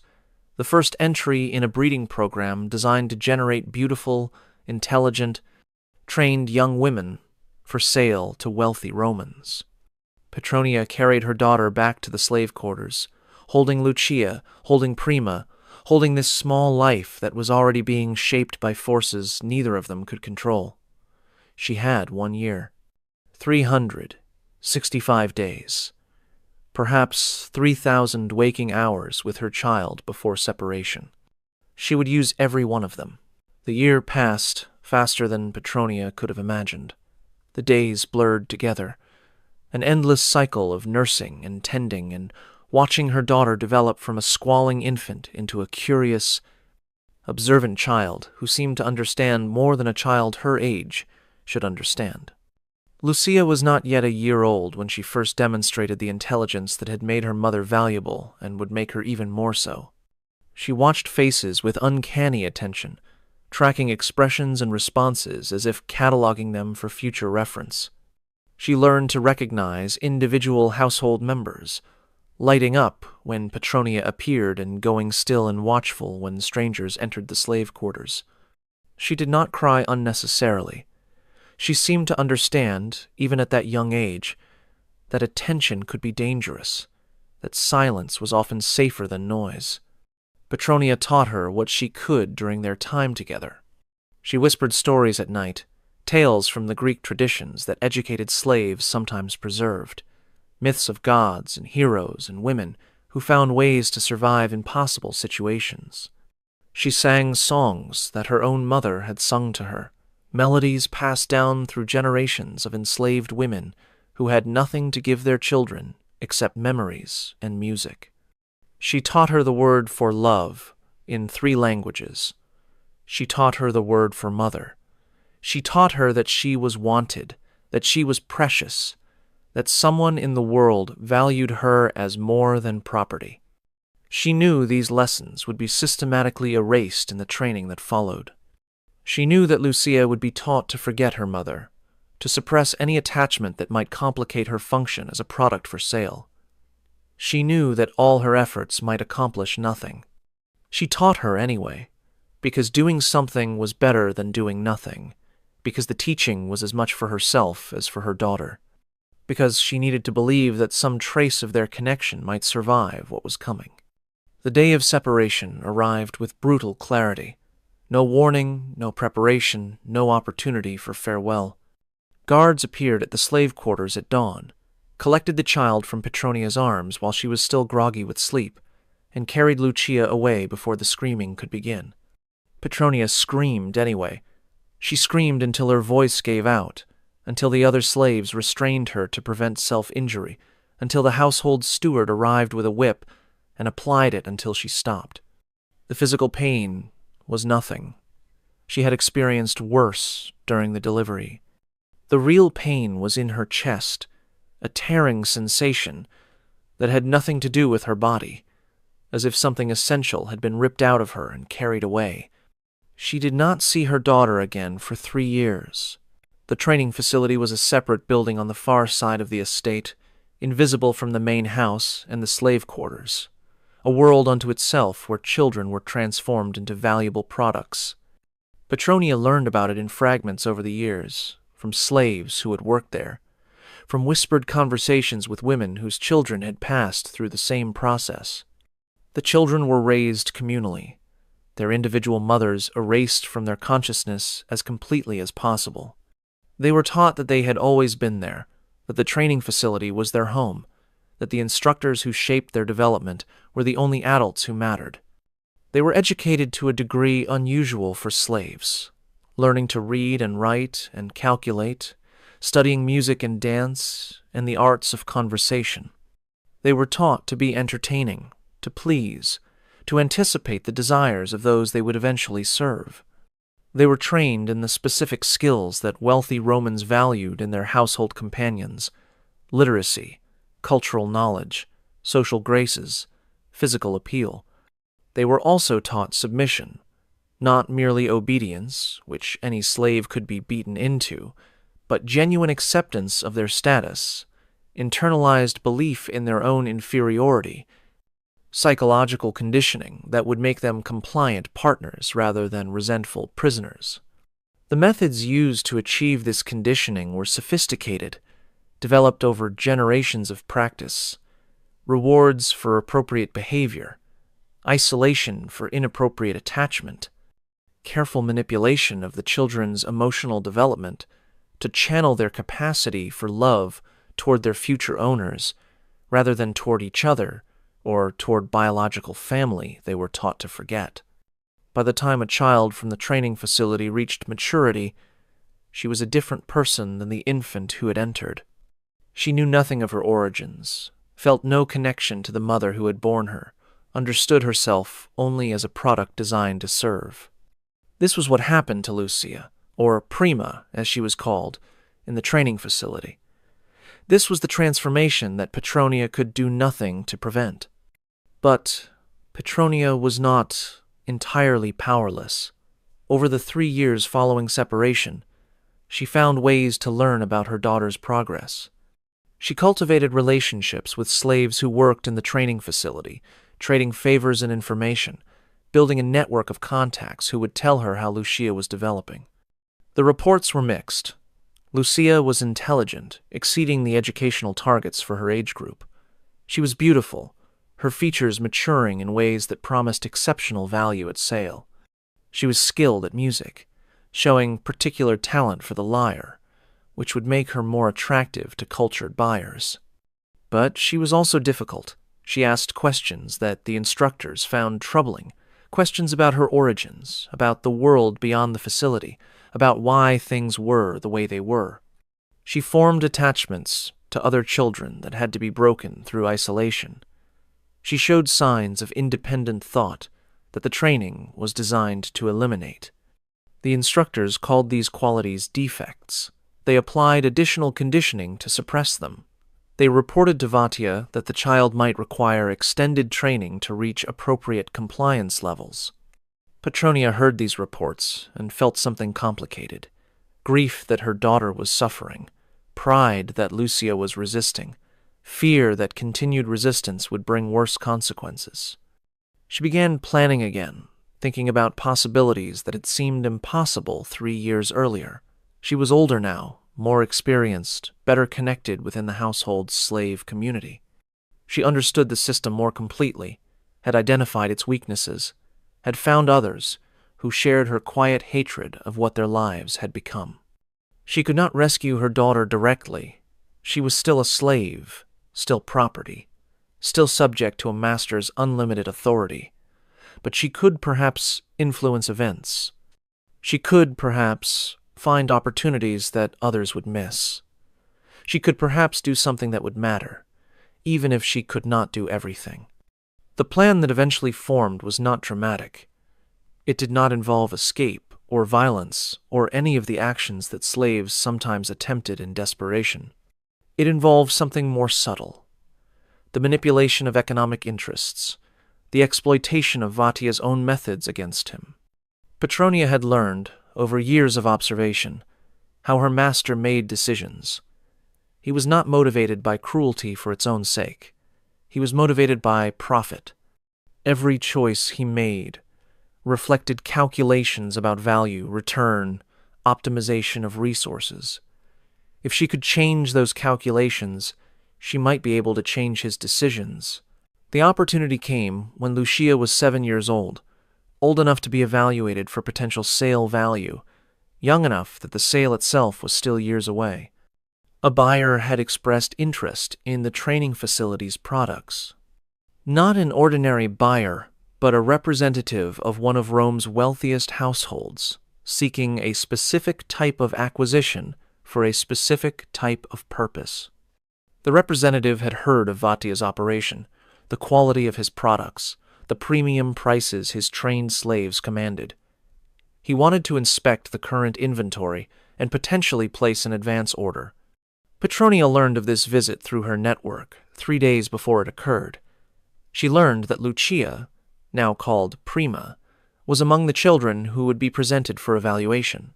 the first entry in a breeding program designed to generate beautiful, intelligent, trained young women for sale to wealthy Romans. Petronia carried her daughter back to the slave quarters, holding Lucia, holding Prima, holding this small life that was already being shaped by forces neither of them could control. She had 1 year, 365 days, perhaps 3,000 waking hours with her child before separation. She would use every one of them. The year passed faster than Petronia could have imagined. The days blurred together, an endless cycle of nursing and tending and watching her daughter develop from a squalling infant into a curious, observant child who seemed to understand more than a child her age should understand. Lucia was not yet a year old when she first demonstrated the intelligence that had made her mother valuable and would make her even more so. She watched faces with uncanny attention, tracking expressions and responses as if cataloging them for future reference. She learned to recognize individual household members, lighting up when Petronia appeared and going still and watchful when strangers entered the slave quarters. She did not cry unnecessarily. She seemed to understand, even at that young age, that attention could be dangerous, that silence was often safer than noise. Petronia taught her what she could during their time together. She whispered stories at night, tales from the Greek traditions that educated slaves sometimes preserved, myths of gods and heroes and women who found ways to survive impossible situations. She sang songs that her own mother had sung to her, melodies passed down through generations of enslaved women who had nothing to give their children except memories and music. She taught her the word for love in 3 languages. She taught her the word for mother. She taught her that she was wanted, that she was precious, that someone in the world valued her as more than property. She knew these lessons would be systematically erased in the training that followed. She knew that Lucia would be taught to forget her mother, to suppress any attachment that might complicate her function as a product for sale. She knew that all her efforts might accomplish nothing. She taught her anyway, because doing something was better than doing nothing, because the teaching was as much for herself as for her daughter, because she needed to believe that some trace of their connection might survive what was coming. The day of separation arrived with brutal clarity. No warning, no preparation, no opportunity for farewell. Guards appeared at the slave quarters at dawn, collected the child from Petronia's arms while she was still groggy with sleep, and carried Lucia away before the screaming could begin. Petronia screamed anyway. She screamed until her voice gave out, until the other slaves restrained her to prevent self-injury, until the household steward arrived with a whip and applied it until she stopped. The physical pain was nothing. She had experienced worse during the delivery. The real pain was in her chest, a tearing sensation that had nothing to do with her body, as if something essential had been ripped out of her and carried away. She did not see her daughter again for 3 years. The training facility was a separate building on the far side of the estate, invisible from the main house and the slave quarters, a world unto itself where children were transformed into valuable products. Petronia learned about it in fragments over the years, from slaves who had worked there, from whispered conversations with women whose children had passed through the same process. The children were raised communally, their individual mothers erased from their consciousness as completely as possible. They were taught that they had always been there, that the training facility was their home, that the instructors who shaped their development were the only adults who mattered. They were educated to a degree unusual for slaves, learning to read and write and calculate, studying music and dance, and the arts of conversation. They were taught to be entertaining, to please, to anticipate the desires of those they would eventually serve. They were trained in the specific skills that wealthy Romans valued in their household companions: literacy, cultural knowledge, social graces, physical appeal. They were also taught submission, not merely obedience, which any slave could be beaten into, but genuine acceptance of their status, internalized belief in their own inferiority, psychological conditioning that would make them compliant partners rather than resentful prisoners. The methods used to achieve this conditioning were sophisticated, developed over generations of practice: rewards for appropriate behavior, isolation for inappropriate attachment, careful manipulation of the children's emotional development to channel their capacity for love toward their future owners rather than toward each other or toward biological family they were taught to forget. By the time a child from the training facility reached maturity, she was a different person than the infant who had entered. She knew nothing of her origins, felt no connection to the mother who had borne her, understood herself only as a product designed to serve. This was what happened to Lucia, or Prima, as she was called, in the training facility. This was the transformation that Petronia could do nothing to prevent. But Petronia was not entirely powerless. Over the 3 years following separation, she found ways to learn about her daughter's progress. She cultivated relationships with slaves who worked in the training facility, trading favors and information, building a network of contacts who would tell her how Lucia was developing. The reports were mixed. Lucia was intelligent, exceeding the educational targets for her age group. She was beautiful, her features maturing in ways that promised exceptional value at sale. She was skilled at music, showing particular talent for the lyre, which would make her more attractive to cultured buyers. But she was also difficult. She asked questions that the instructors found troubling, questions about her origins, about the world beyond the facility, about why things were the way they were. She formed attachments to other children that had to be broken through isolation. She showed signs of independent thought that the training was designed to eliminate. The instructors called these qualities defects. They applied additional conditioning to suppress them. They reported to Vatia that the child might require extended training to reach appropriate compliance levels. Petronia heard these reports and felt something complicated: grief that her daughter was suffering, pride that Lucia was resisting, fear that continued resistance would bring worse consequences. She began planning again, thinking about possibilities that had seemed impossible 3 years earlier. She was older now, more experienced, better connected within the household's slave community. She understood the system more completely, had identified its weaknesses, had found others who shared her quiet hatred of what their lives had become. She could not rescue her daughter directly. She was still a slave, still property, still subject to a master's unlimited authority. But she could perhaps influence events. She could perhaps find opportunities that others would miss. She could perhaps do something that would matter, even if she could not do everything. The plan that eventually formed was not dramatic. It did not involve escape or violence or any of the actions that slaves sometimes attempted in desperation. It involved something more subtle: the manipulation of economic interests, the exploitation of Vatia's own methods against him. Petronia had learned, over years of observation, how her master made decisions. He was not motivated by cruelty for its own sake. He was motivated by profit. Every choice he made reflected calculations about value, return, optimization of resources. If she could change those calculations, she might be able to change his decisions. The opportunity came when Lucia was 7 years old enough to be evaluated for potential sale value, young enough that the sale itself was still years away. A buyer had expressed interest in the training facility's products. Not an ordinary buyer, but a representative of one of Rome's wealthiest households, seeking a specific type of acquisition for a specific type of purpose. The representative had heard of Vatia's operation, the quality of his products, the premium prices his trained slaves commanded. He wanted to inspect the current inventory and potentially place an advance order. Petronia learned of this visit through her network 3 days before it occurred. She learned that Lucia, now called Prima, was among the children who would be presented for evaluation.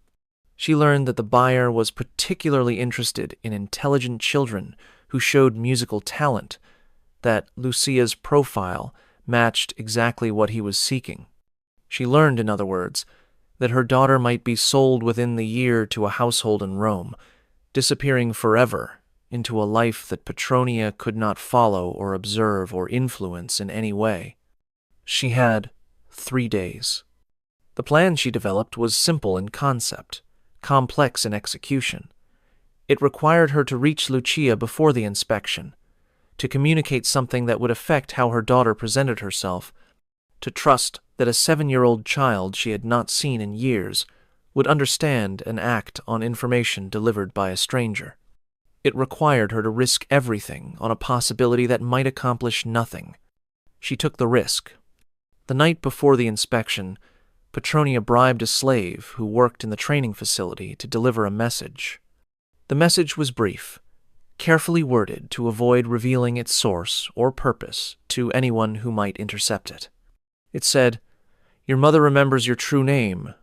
She learned that the buyer was particularly interested in intelligent children who showed musical talent, that Lucia's profile matched exactly what he was seeking. She learned, in other words, that her daughter might be sold within the year to a household in Rome, disappearing forever into a life that Petronia could not follow or observe or influence in any way. She had 3 days. The plan she developed was simple in concept, complex in execution. It required her to reach Lucia before the inspection, to communicate something that would affect how her daughter presented herself, to trust that a 7-year-old child she had not seen in years would understand and act on information delivered by a stranger. It required her to risk everything on a possibility that might accomplish nothing. She took the risk. The night before the inspection, Petronia bribed a slave who worked in the training facility to deliver a message. The message was brief, carefully worded to avoid revealing its source or purpose to anyone who might intercept it. It said, "Your mother remembers your true name.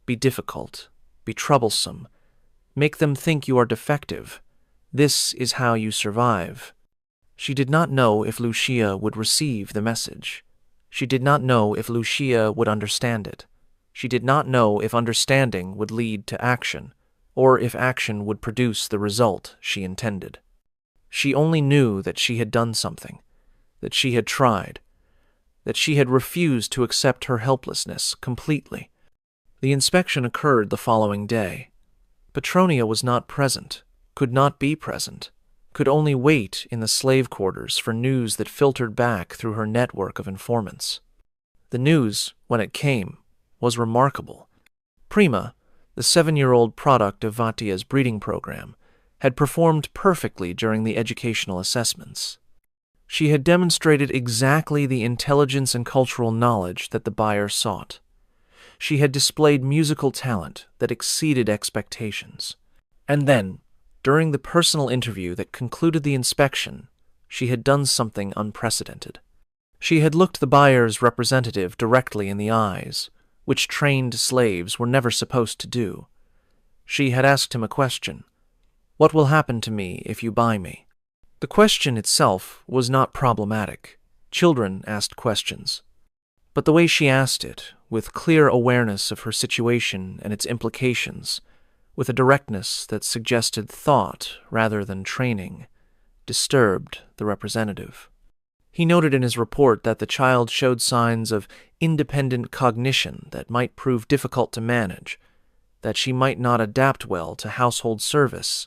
Be difficult. Be troublesome. Make them think you are defective. This is how you survive." She did not know if Lucia would receive the message. She did not know if Lucia would understand it. She did not know if understanding would lead to action, or if action would produce the result she intended. She only knew that she had done something, that she had tried, that she had refused to accept her helplessness completely. The inspection occurred the following day. Petronia was not present, could not be present, could only wait in the slave quarters for news that filtered back through her network of informants. The news, when it came, was remarkable. Prima, the 7-year-old product of Vatia's breeding program, had performed perfectly during the educational assessments. She had demonstrated exactly the intelligence and cultural knowledge that the buyer sought. She had displayed musical talent that exceeded expectations. And then, during the personal interview that concluded the inspection, she had done something unprecedented. She had looked the buyer's representative directly in the eyes, which trained slaves were never supposed to do. She had asked him a question. "What will happen to me if you buy me?" The question itself was not problematic. Children asked questions. But the way she asked it, with clear awareness of her situation and its implications, with a directness that suggested thought rather than training, disturbed the representative. He noted in his report that the child showed signs of independent cognition that might prove difficult to manage, that she might not adapt well to household service,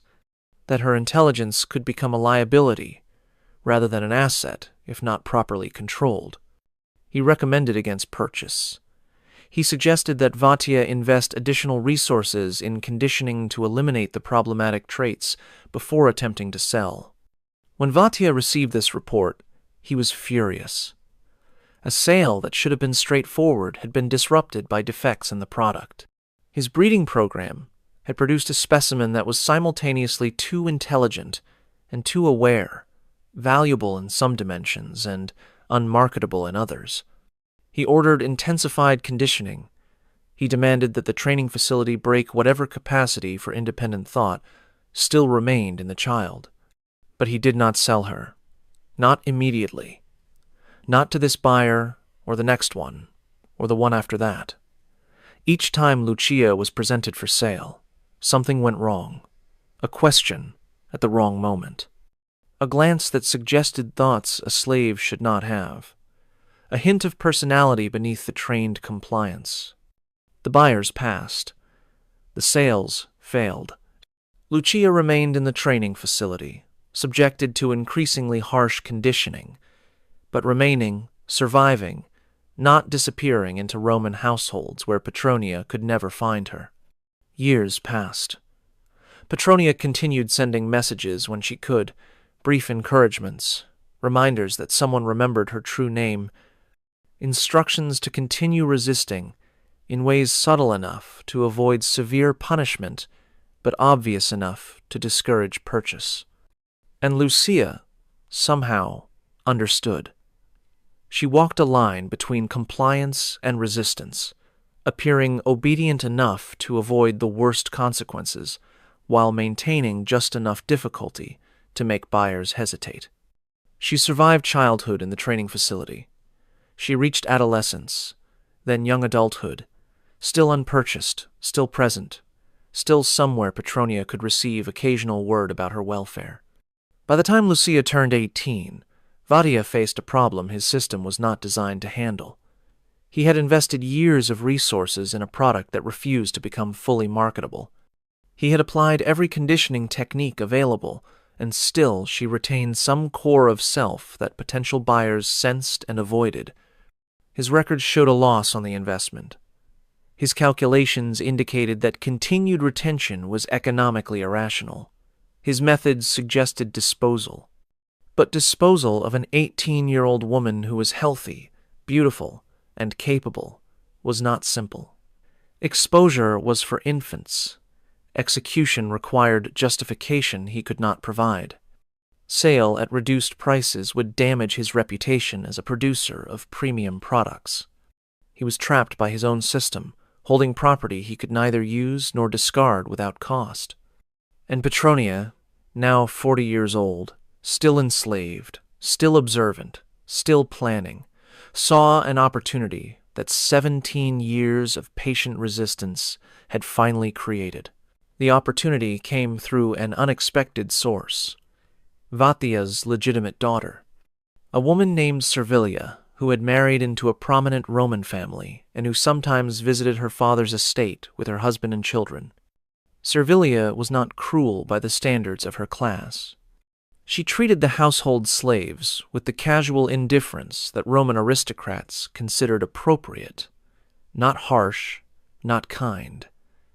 that her intelligence could become a liability rather than an asset if not properly controlled. He recommended against purchase. He suggested that Vatia invest additional resources in conditioning to eliminate the problematic traits before attempting to sell. When Vatia received this report, he was furious. A sale that should have been straightforward had been disrupted by defects in the product. His breeding program had produced a specimen that was simultaneously too intelligent and too aware, valuable in some dimensions and unmarketable in others. He ordered intensified conditioning. He demanded that the training facility break whatever capacity for independent thought still remained in the child. But he did not sell her. Not immediately. Not to this buyer, or the next one, or the one after that. Each time Lucia was presented for sale, something went wrong. A question at the wrong moment. A glance that suggested thoughts a slave should not have. A hint of personality beneath the trained compliance. The buyers passed. The sales failed. Lucia remained in the training facility, subjected to increasingly harsh conditioning, but remaining, surviving, not disappearing into Roman households where Petronia could never find her. Years passed. Petronia continued sending messages when she could, brief encouragements, reminders that someone remembered her true name. instructions to continue resisting in ways subtle enough to avoid severe punishment but obvious enough to discourage purchase. And Lucia, somehow, understood. She walked a line between compliance and resistance, appearing obedient enough to avoid the worst consequences, while maintaining just enough difficulty to make buyers hesitate. She survived childhood in the training facility. She reached adolescence, then young adulthood, still unpurchased, still present, still somewhere Petronia could receive occasional word about her welfare. By the time Lucia turned 18, Vadia faced a problem his system was not designed to handle. He had invested years of resources in a product that refused to become fully marketable. He had applied every conditioning technique available, and still she retained some core of self that potential buyers sensed and avoided. His records showed a loss on the investment. His calculations indicated that continued retention was economically irrational. His methods suggested disposal. But disposal of an 18-year-old woman who was healthy, beautiful, and capable was not simple. Exposure was for infants. Execution required justification he could not provide. Sale at reduced prices would damage his reputation as a producer of premium products. He was trapped by his own system, holding property he could neither use nor discard without cost. And Petronia, now 40 years old, still enslaved, still observant, still planning, saw an opportunity that 17 years of patient resistance had finally created. The opportunity came through an unexpected source: Vatia's legitimate daughter, a woman named Servilia, who had married into a prominent Roman family and who sometimes visited her father's estate with her husband and children. Servilia was not cruel by the standards of her class. She treated the household slaves with the casual indifference that Roman aristocrats considered appropriate, not harsh, not kind,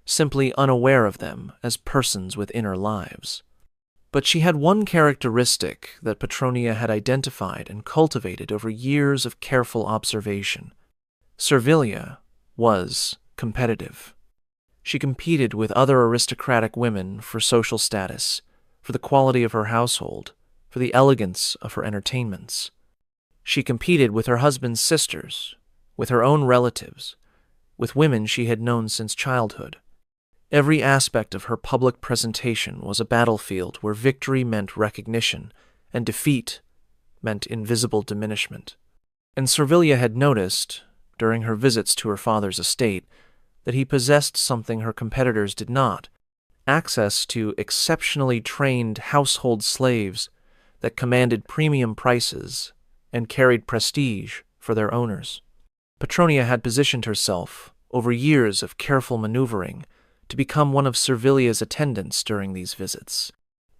simply unaware of them as persons with inner lives. But she had one characteristic that Petronia had identified and cultivated over years of careful observation. Servilia was competitive. She competed with other aristocratic women for social status, for the quality of her household, for the elegance of her entertainments. She competed with her husband's sisters, with her own relatives, with women she had known since childhood. Every aspect of her public presentation was a battlefield where victory meant recognition and defeat meant invisible diminishment. And Servilia had noticed, during her visits to her father's estate, that he possessed something her competitors did not: access to exceptionally trained household slaves that commanded premium prices and carried prestige for their owners. Petronia had positioned herself, over years of careful maneuvering, to become one of Servilia's attendants during these visits.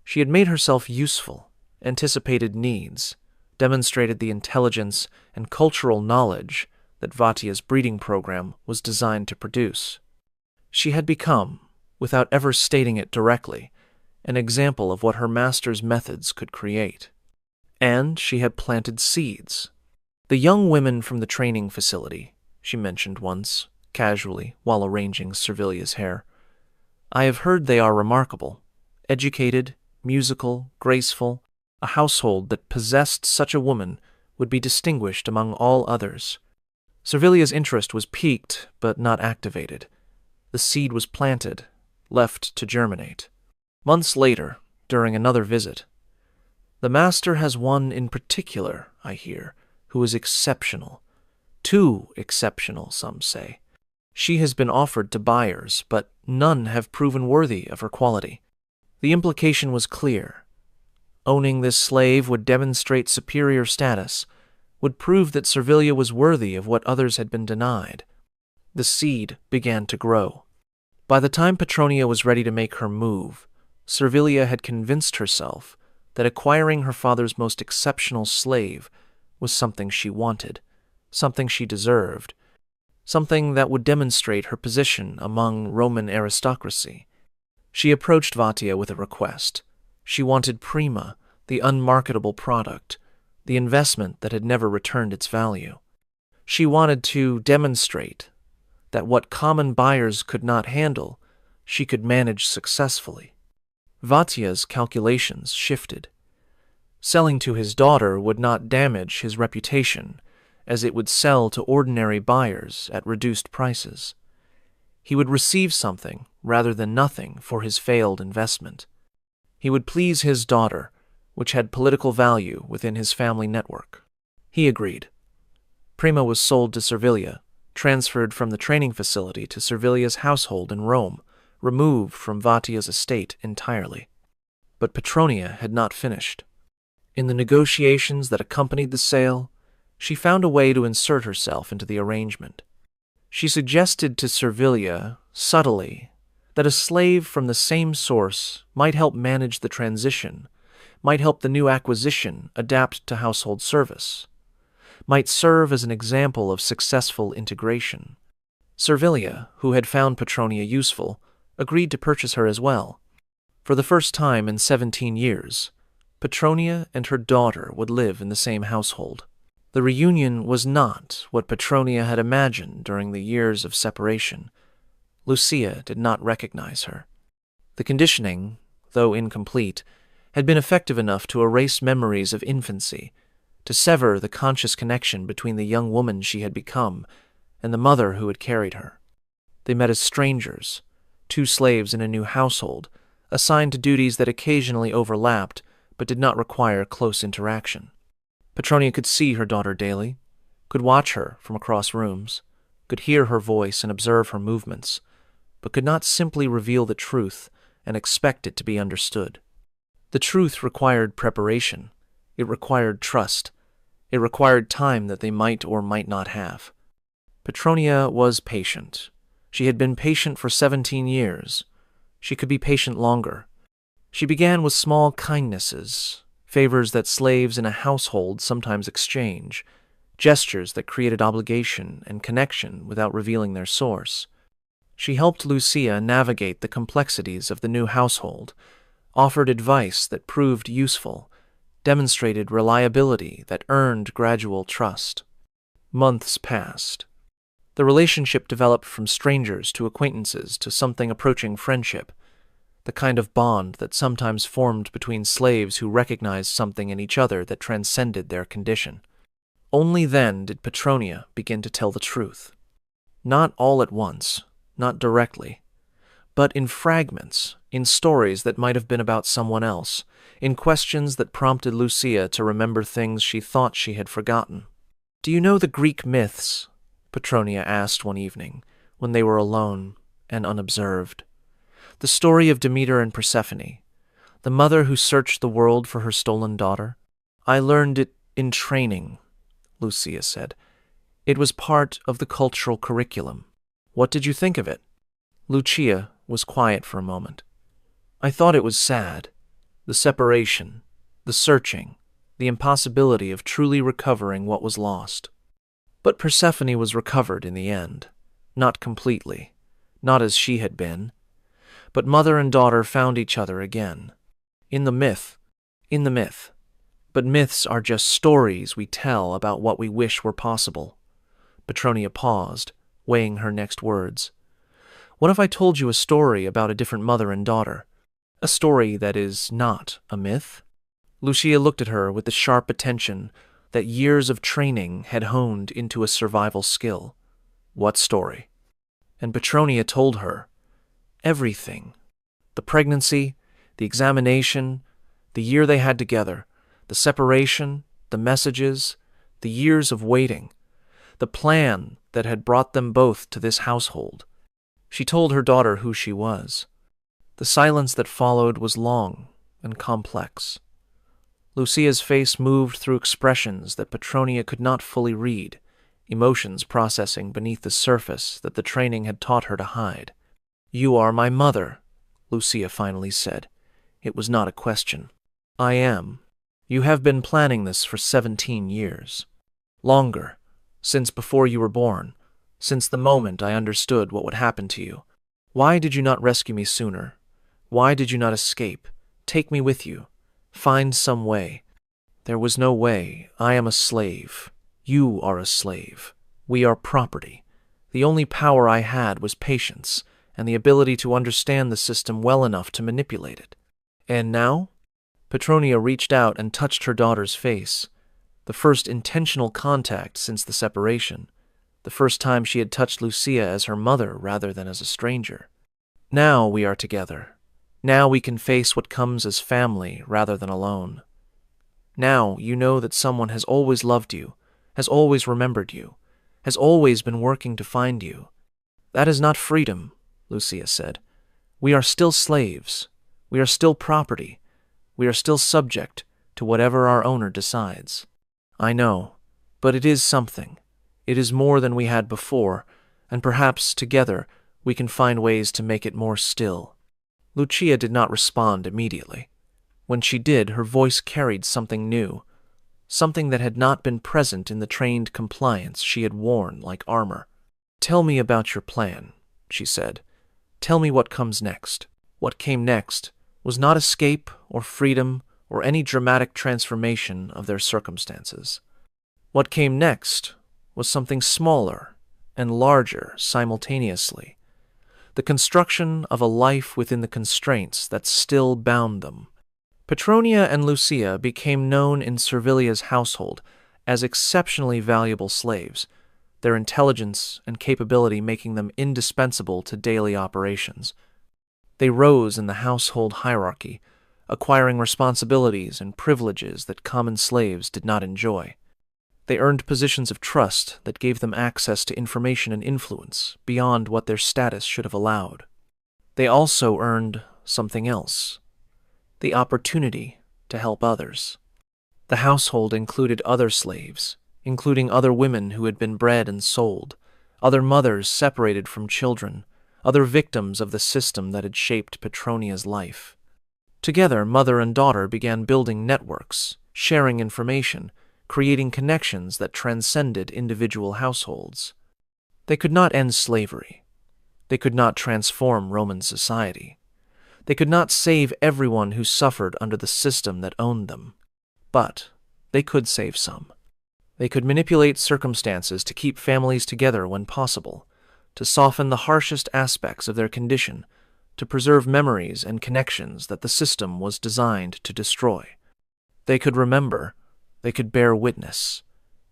She had made herself useful, anticipated needs, demonstrated the intelligence and cultural knowledge that Vatia's breeding program was designed to produce. She had become, without ever stating it directly, an example of what her master's methods could create. And she had planted seeds. The young women from the training facility, she mentioned once, casually, while arranging Servilia's hair. I have heard they are remarkable, educated, musical, graceful. A household that possessed such a woman would be distinguished among all others. Servilia's interest was piqued, but not activated. The seed was planted, left to germinate. Months later, during another visit, the master has one in particular, I hear, who is exceptional. Too exceptional, some say. She has been offered to buyers, but none have proven worthy of her quality. The implication was clear. Owning this slave would demonstrate superior status, would prove that Servilia was worthy of what others had been denied. The seed began to grow. By the time Petronia was ready to make her move, Servilia had convinced herself that acquiring her father's most exceptional slave was something she wanted, something she deserved, something that would demonstrate her position among Roman aristocracy. She approached Vatia with a request. She wanted Prima, the unmarketable product, the investment that had never returned its value. She wanted to demonstrate that what common buyers could not handle, she could manage successfully. Vatya's calculations shifted. Selling to his daughter would not damage his reputation, as it would sell to ordinary buyers at reduced prices. He would receive something rather than nothing for his failed investment. He would please his daughter, which had political value within his family network. He agreed. Prima was sold to Servilia, transferred from the training facility to Servilia's household in Rome, removed from Vatya's estate entirely. But Petronia had not finished. In the negotiations that accompanied the sale, she found a way to insert herself into the arrangement. She suggested to Servilia, subtly, that a slave from the same source might help manage the transition, might help the new acquisition adapt to household service, might serve as an example of successful integration. Servilia, who had found Petronia useful, agreed to purchase her as well. For the first time in 17 years, Petronia and her daughter would live in the same household. The reunion was not what Petronia had imagined during the years of separation. Lucia did not recognize her. The conditioning, though incomplete, had been effective enough to erase memories of infancy, to sever the conscious connection between the young woman she had become and the mother who had carried her. They met as strangers, two slaves in a new household, assigned to duties that occasionally overlapped but did not require close interaction. Petronia could see her daughter daily, could watch her from across rooms, could hear her voice and observe her movements, but could not simply reveal the truth and expect it to be understood. The truth required preparation. It required trust. It required time that they might or might not have. Petronia was patient. She had been patient for 17 years. She could be patient longer. She began with small kindnesses, favors that slaves in a household sometimes exchange, gestures that created obligation and connection without revealing their source. She helped Lucia navigate the complexities of the new household, offered advice that proved useful, demonstrated reliability that earned gradual trust. Months passed. The relationship developed from strangers to acquaintances to something approaching friendship, the kind of bond that sometimes formed between slaves who recognized something in each other that transcended their condition. Only then did Petronia begin to tell the truth. Not all at once, not directly, but in fragments, in stories that might have been about someone else, in questions that prompted Lucia to remember things she thought she had forgotten. "Do you know the Greek myths?" Petronia asked one evening, when they were alone and unobserved. The story of Demeter and Persephone, the mother who searched the world for her stolen daughter. "I learned it in training," Lucia said. "It was part of the cultural curriculum. What did you think of it?" Lucia was quiet for a moment. "I thought it was sad. The separation, the searching, the impossibility of truly recovering what was lost. But Persephone was recovered in the end. Not completely, not as she had been. But mother and daughter found each other again. In the myth. But myths are just stories we tell about what we wish were possible." Petronia paused, weighing her next words. "What if I told you a story about a different mother and daughter? A story that is not a myth?" Lucia looked at her with the sharp attention that years of training had honed into a survival skill. "What story?" And Petronia told her. Everything. The pregnancy, the examination, the year they had together, the separation, the messages, the years of waiting, the plan that had brought them both to this household. She told her daughter who she was. The silence that followed was long and complex. Lucia's face moved through expressions that Petronia could not fully read, emotions processing beneath the surface that the training had taught her to hide. "You are my mother," Lucia finally said. It was not a question. "I am. You have been planning this for 17 years. Longer, since before you were born, since the moment I understood what would happen to you. Why did you not rescue me sooner? Why did you not escape? Take me with you. Find some way." "There was no way. I am a slave. You are a slave. We are property. The only power I had was patience and the ability to understand the system well enough to manipulate it. And now? Petronia reached out and touched her daughter's face, the first intentional contact since the separation, the first time she had touched Lucia as her mother rather than as a stranger. Now we are together. Now we can face what comes as family rather than alone. Now you know that someone has always loved you, has always remembered you, has always been working to find you. That is not freedom, Lucia said. We are still slaves. We are still property. We are still subject to whatever our owner decides. I know, but it is something. It is more than we had before, and perhaps together we can find ways to make it more still. Lucia did not respond immediately. When she did, her voice carried something new, something that had not been present in the trained compliance she had worn like armor. Tell me about your plan, she said. Tell me what comes next. What came next was not escape or freedom or any dramatic transformation of their circumstances. What came next was something smaller and larger simultaneously, the construction of a life within the constraints that still bound them. Petronia and Lucia became known in Servilia's household as exceptionally valuable slaves, their intelligence and capability making them indispensable to daily operations. They rose in the household hierarchy, acquiring responsibilities and privileges that common slaves did not enjoy. They earned positions of trust that gave them access to information and influence beyond what their status should have allowed. They also earned something else: the opportunity to help others. The household included other slaves, including other women who had been bred and sold, other mothers separated from children, other victims of the system that had shaped Petronia's life. Together, mother and daughter began building networks, sharing information, creating connections that transcended individual households. They could not end slavery. They could not transform Roman society. They could not save everyone who suffered under the system that owned them. But they could save some. They could manipulate circumstances to keep families together when possible, to soften the harshest aspects of their condition, to preserve memories and connections that the system was designed to destroy. They could remember. They could bear witness.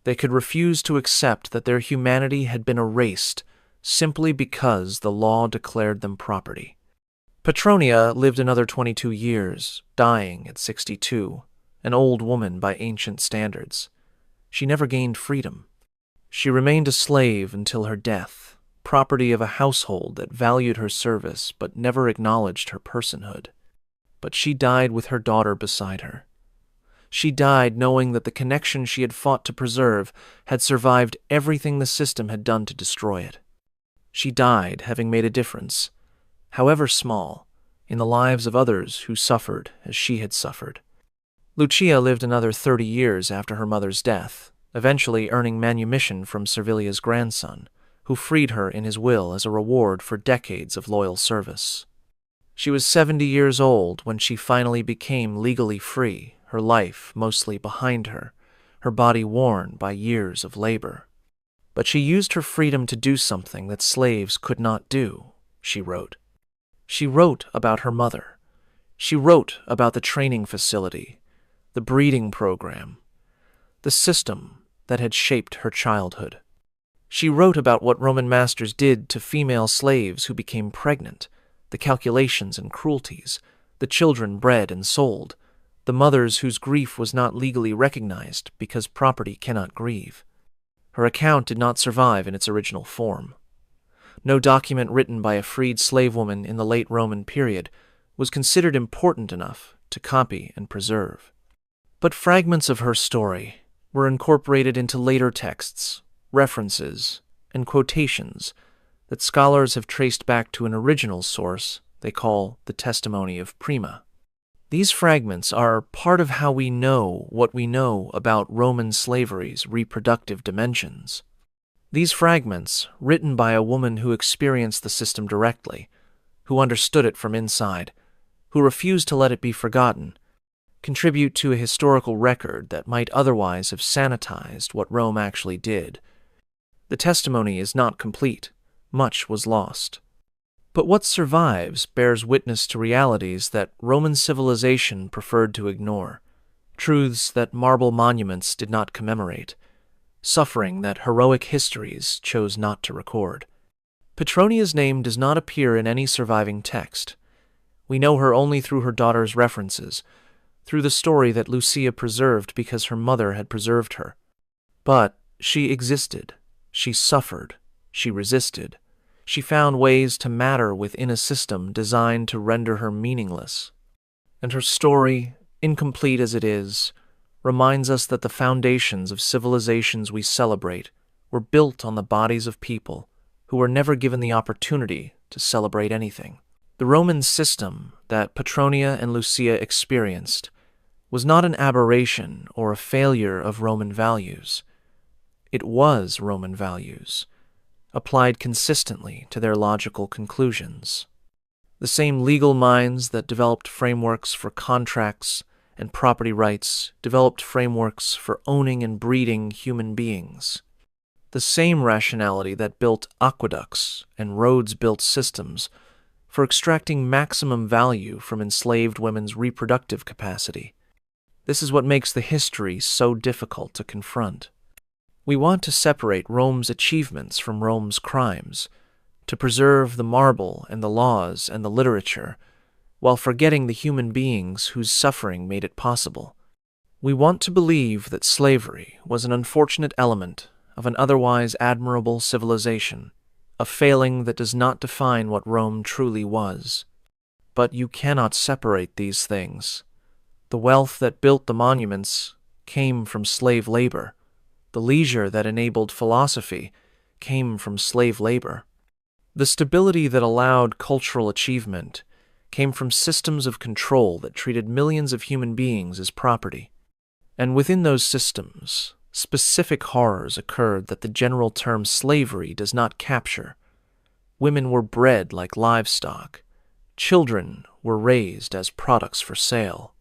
They could refuse to accept that their humanity had been erased simply because the law declared them property. Petronia lived another 22 years, dying at 62, an old woman by ancient standards. She never gained freedom. She remained a slave until her death, property of a household that valued her service but never acknowledged her personhood. But she died with her daughter beside her. She died knowing that the connection she had fought to preserve had survived everything the system had done to destroy it. She died having made a difference, however small, in the lives of others who suffered as she had suffered. Lucia lived another 30 years after her mother's death, eventually earning manumission from Servilia's grandson, who freed her in his will as a reward for decades of loyal service. She was 70 years old when she finally became legally free, her life mostly behind her, her body worn by years of labor. But she used her freedom to do something that slaves could not do, she wrote. She wrote about her mother. She wrote about the training facility, the breeding program, the system that had shaped her childhood. She wrote about what Roman masters did to female slaves who became pregnant, the calculations and cruelties, the children bred and sold, the mothers whose grief was not legally recognized because property cannot grieve. Her account did not survive in its original form. No document written by a freed slave woman in the late Roman period was considered important enough to copy and preserve. But fragments of her story were incorporated into later texts, references, and quotations that scholars have traced back to an original source they call the Testimony of Prima. These fragments are part of how we know what we know about Roman slavery's reproductive dimensions. These fragments, written by a woman who experienced the system directly, who understood it from inside, who refused to let it be forgotten, contribute to a historical record that might otherwise have sanitized what Rome actually did. The testimony is not complete. Much was lost. But what survives bears witness to realities that Roman civilization preferred to ignore, truths that marble monuments did not commemorate, suffering that heroic histories chose not to record. Petronia's name does not appear in any surviving text. We know her only through her daughter's references, through the story that Lucia preserved because her mother had preserved her. But she existed. She suffered. She resisted. She found ways to matter within a system designed to render her meaningless. And her story, incomplete as it is, reminds us that the foundations of civilizations we celebrate were built on the bodies of people who were never given the opportunity to celebrate anything. The Roman system that Petronia and Lucia experienced was not an aberration or a failure of Roman values. It was Roman values, applied consistently to their logical conclusions. The same legal minds that developed frameworks for contracts and property rights developed frameworks for owning and breeding human beings. The same rationality that built aqueducts and roads-built systems for extracting maximum value from enslaved women's reproductive capacity. This is what makes the history so difficult to confront. We want to separate Rome's achievements from Rome's crimes, to preserve the marble and the laws and the literature, while forgetting the human beings whose suffering made it possible. We want to believe that slavery was an unfortunate element of an otherwise admirable civilization, a failing that does not define what Rome truly was. But you cannot separate these things. The wealth that built the monuments came from slave labor. The leisure that enabled philosophy came from slave labor. The stability that allowed cultural achievement came from systems of control that treated millions of human beings as property. And within those systems, specific horrors occurred that the general term slavery does not capture. Women were bred like livestock. Children were raised as products for sale.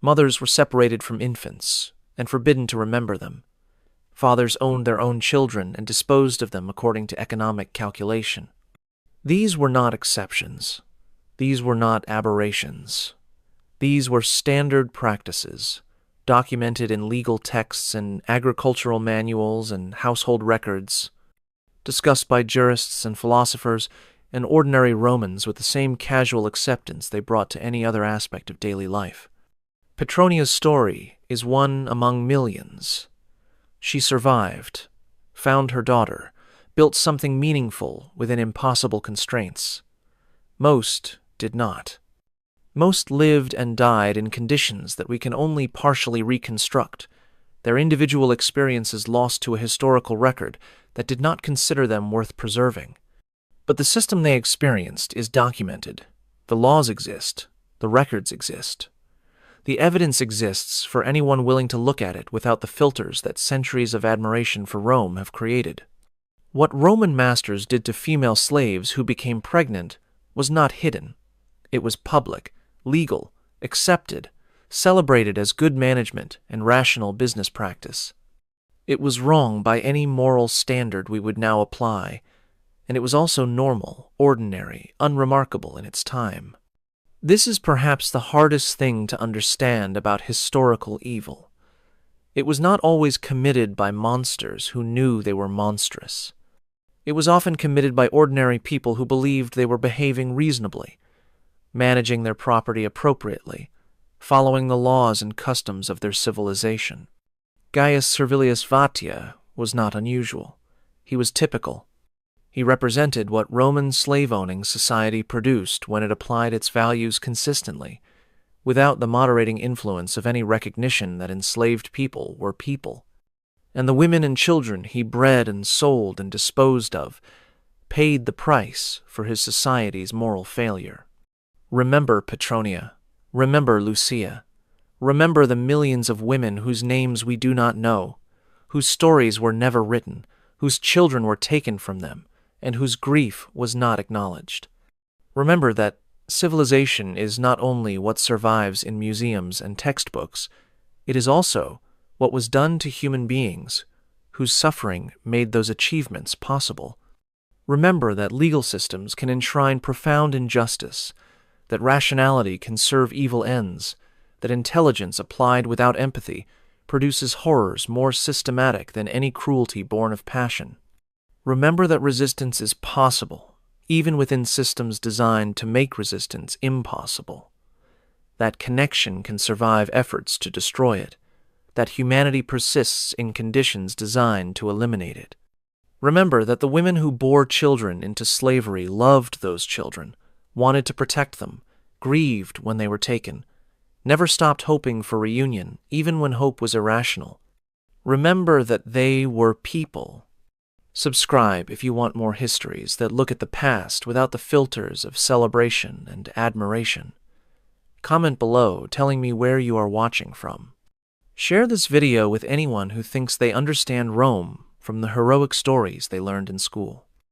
Mothers were separated from infants and forbidden to remember them. Fathers owned their own children and disposed of them according to economic calculation. These were not exceptions. These were not aberrations. These were standard practices, documented in legal texts and agricultural manuals and household records, discussed by jurists and philosophers and ordinary Romans with the same casual acceptance they brought to any other aspect of daily life. Petronia's story is one among millions. She survived, found her daughter, built something meaningful within impossible constraints. Most did not. Most lived and died in conditions that we can only partially reconstruct, their individual experiences lost to a historical record that did not consider them worth preserving. But the system they experienced is documented. The laws exist. The records exist. The evidence exists for anyone willing to look at it without the filters that centuries of admiration for Rome have created. What Roman masters did to female slaves who became pregnant was not hidden. It was public, legal, accepted, celebrated as good management and rational business practice. It was wrong by any moral standard we would now apply, and it was also normal, ordinary, unremarkable in its time. This is perhaps the hardest thing to understand about historical evil. It was not always committed by monsters who knew they were monstrous. It was often committed by ordinary people who believed they were behaving reasonably, managing their property appropriately, following the laws and customs of their civilization. Gaius Servilius Vatia was not unusual. He was typical. He represented what Roman slave-owning society produced when it applied its values consistently, without the moderating influence of any recognition that enslaved people were people. And the women and children he bred and sold and disposed of paid the price for his society's moral failure. Remember Petronia. Remember Lucia. Remember the millions of women whose names we do not know, whose stories were never written, whose children were taken from them, and whose grief was not acknowledged. Remember that civilization is not only what survives in museums and textbooks, it is also what was done to human beings whose suffering made those achievements possible. Remember that legal systems can enshrine profound injustice, that rationality can serve evil ends, that intelligence applied without empathy produces horrors more systematic than any cruelty born of passion. Remember that resistance is possible, even within systems designed to make resistance impossible. That connection can survive efforts to destroy it, that humanity persists in conditions designed to eliminate it. Remember that the women who bore children into slavery loved those children, wanted to protect them, grieved when they were taken, never stopped hoping for reunion, even when hope was irrational. Remember that they were people. Subscribe if you want more histories that look at the past without the filters of celebration and admiration. Comment below telling me where you are watching from. Share this video with anyone who thinks they understand Rome from the heroic stories they learned in school.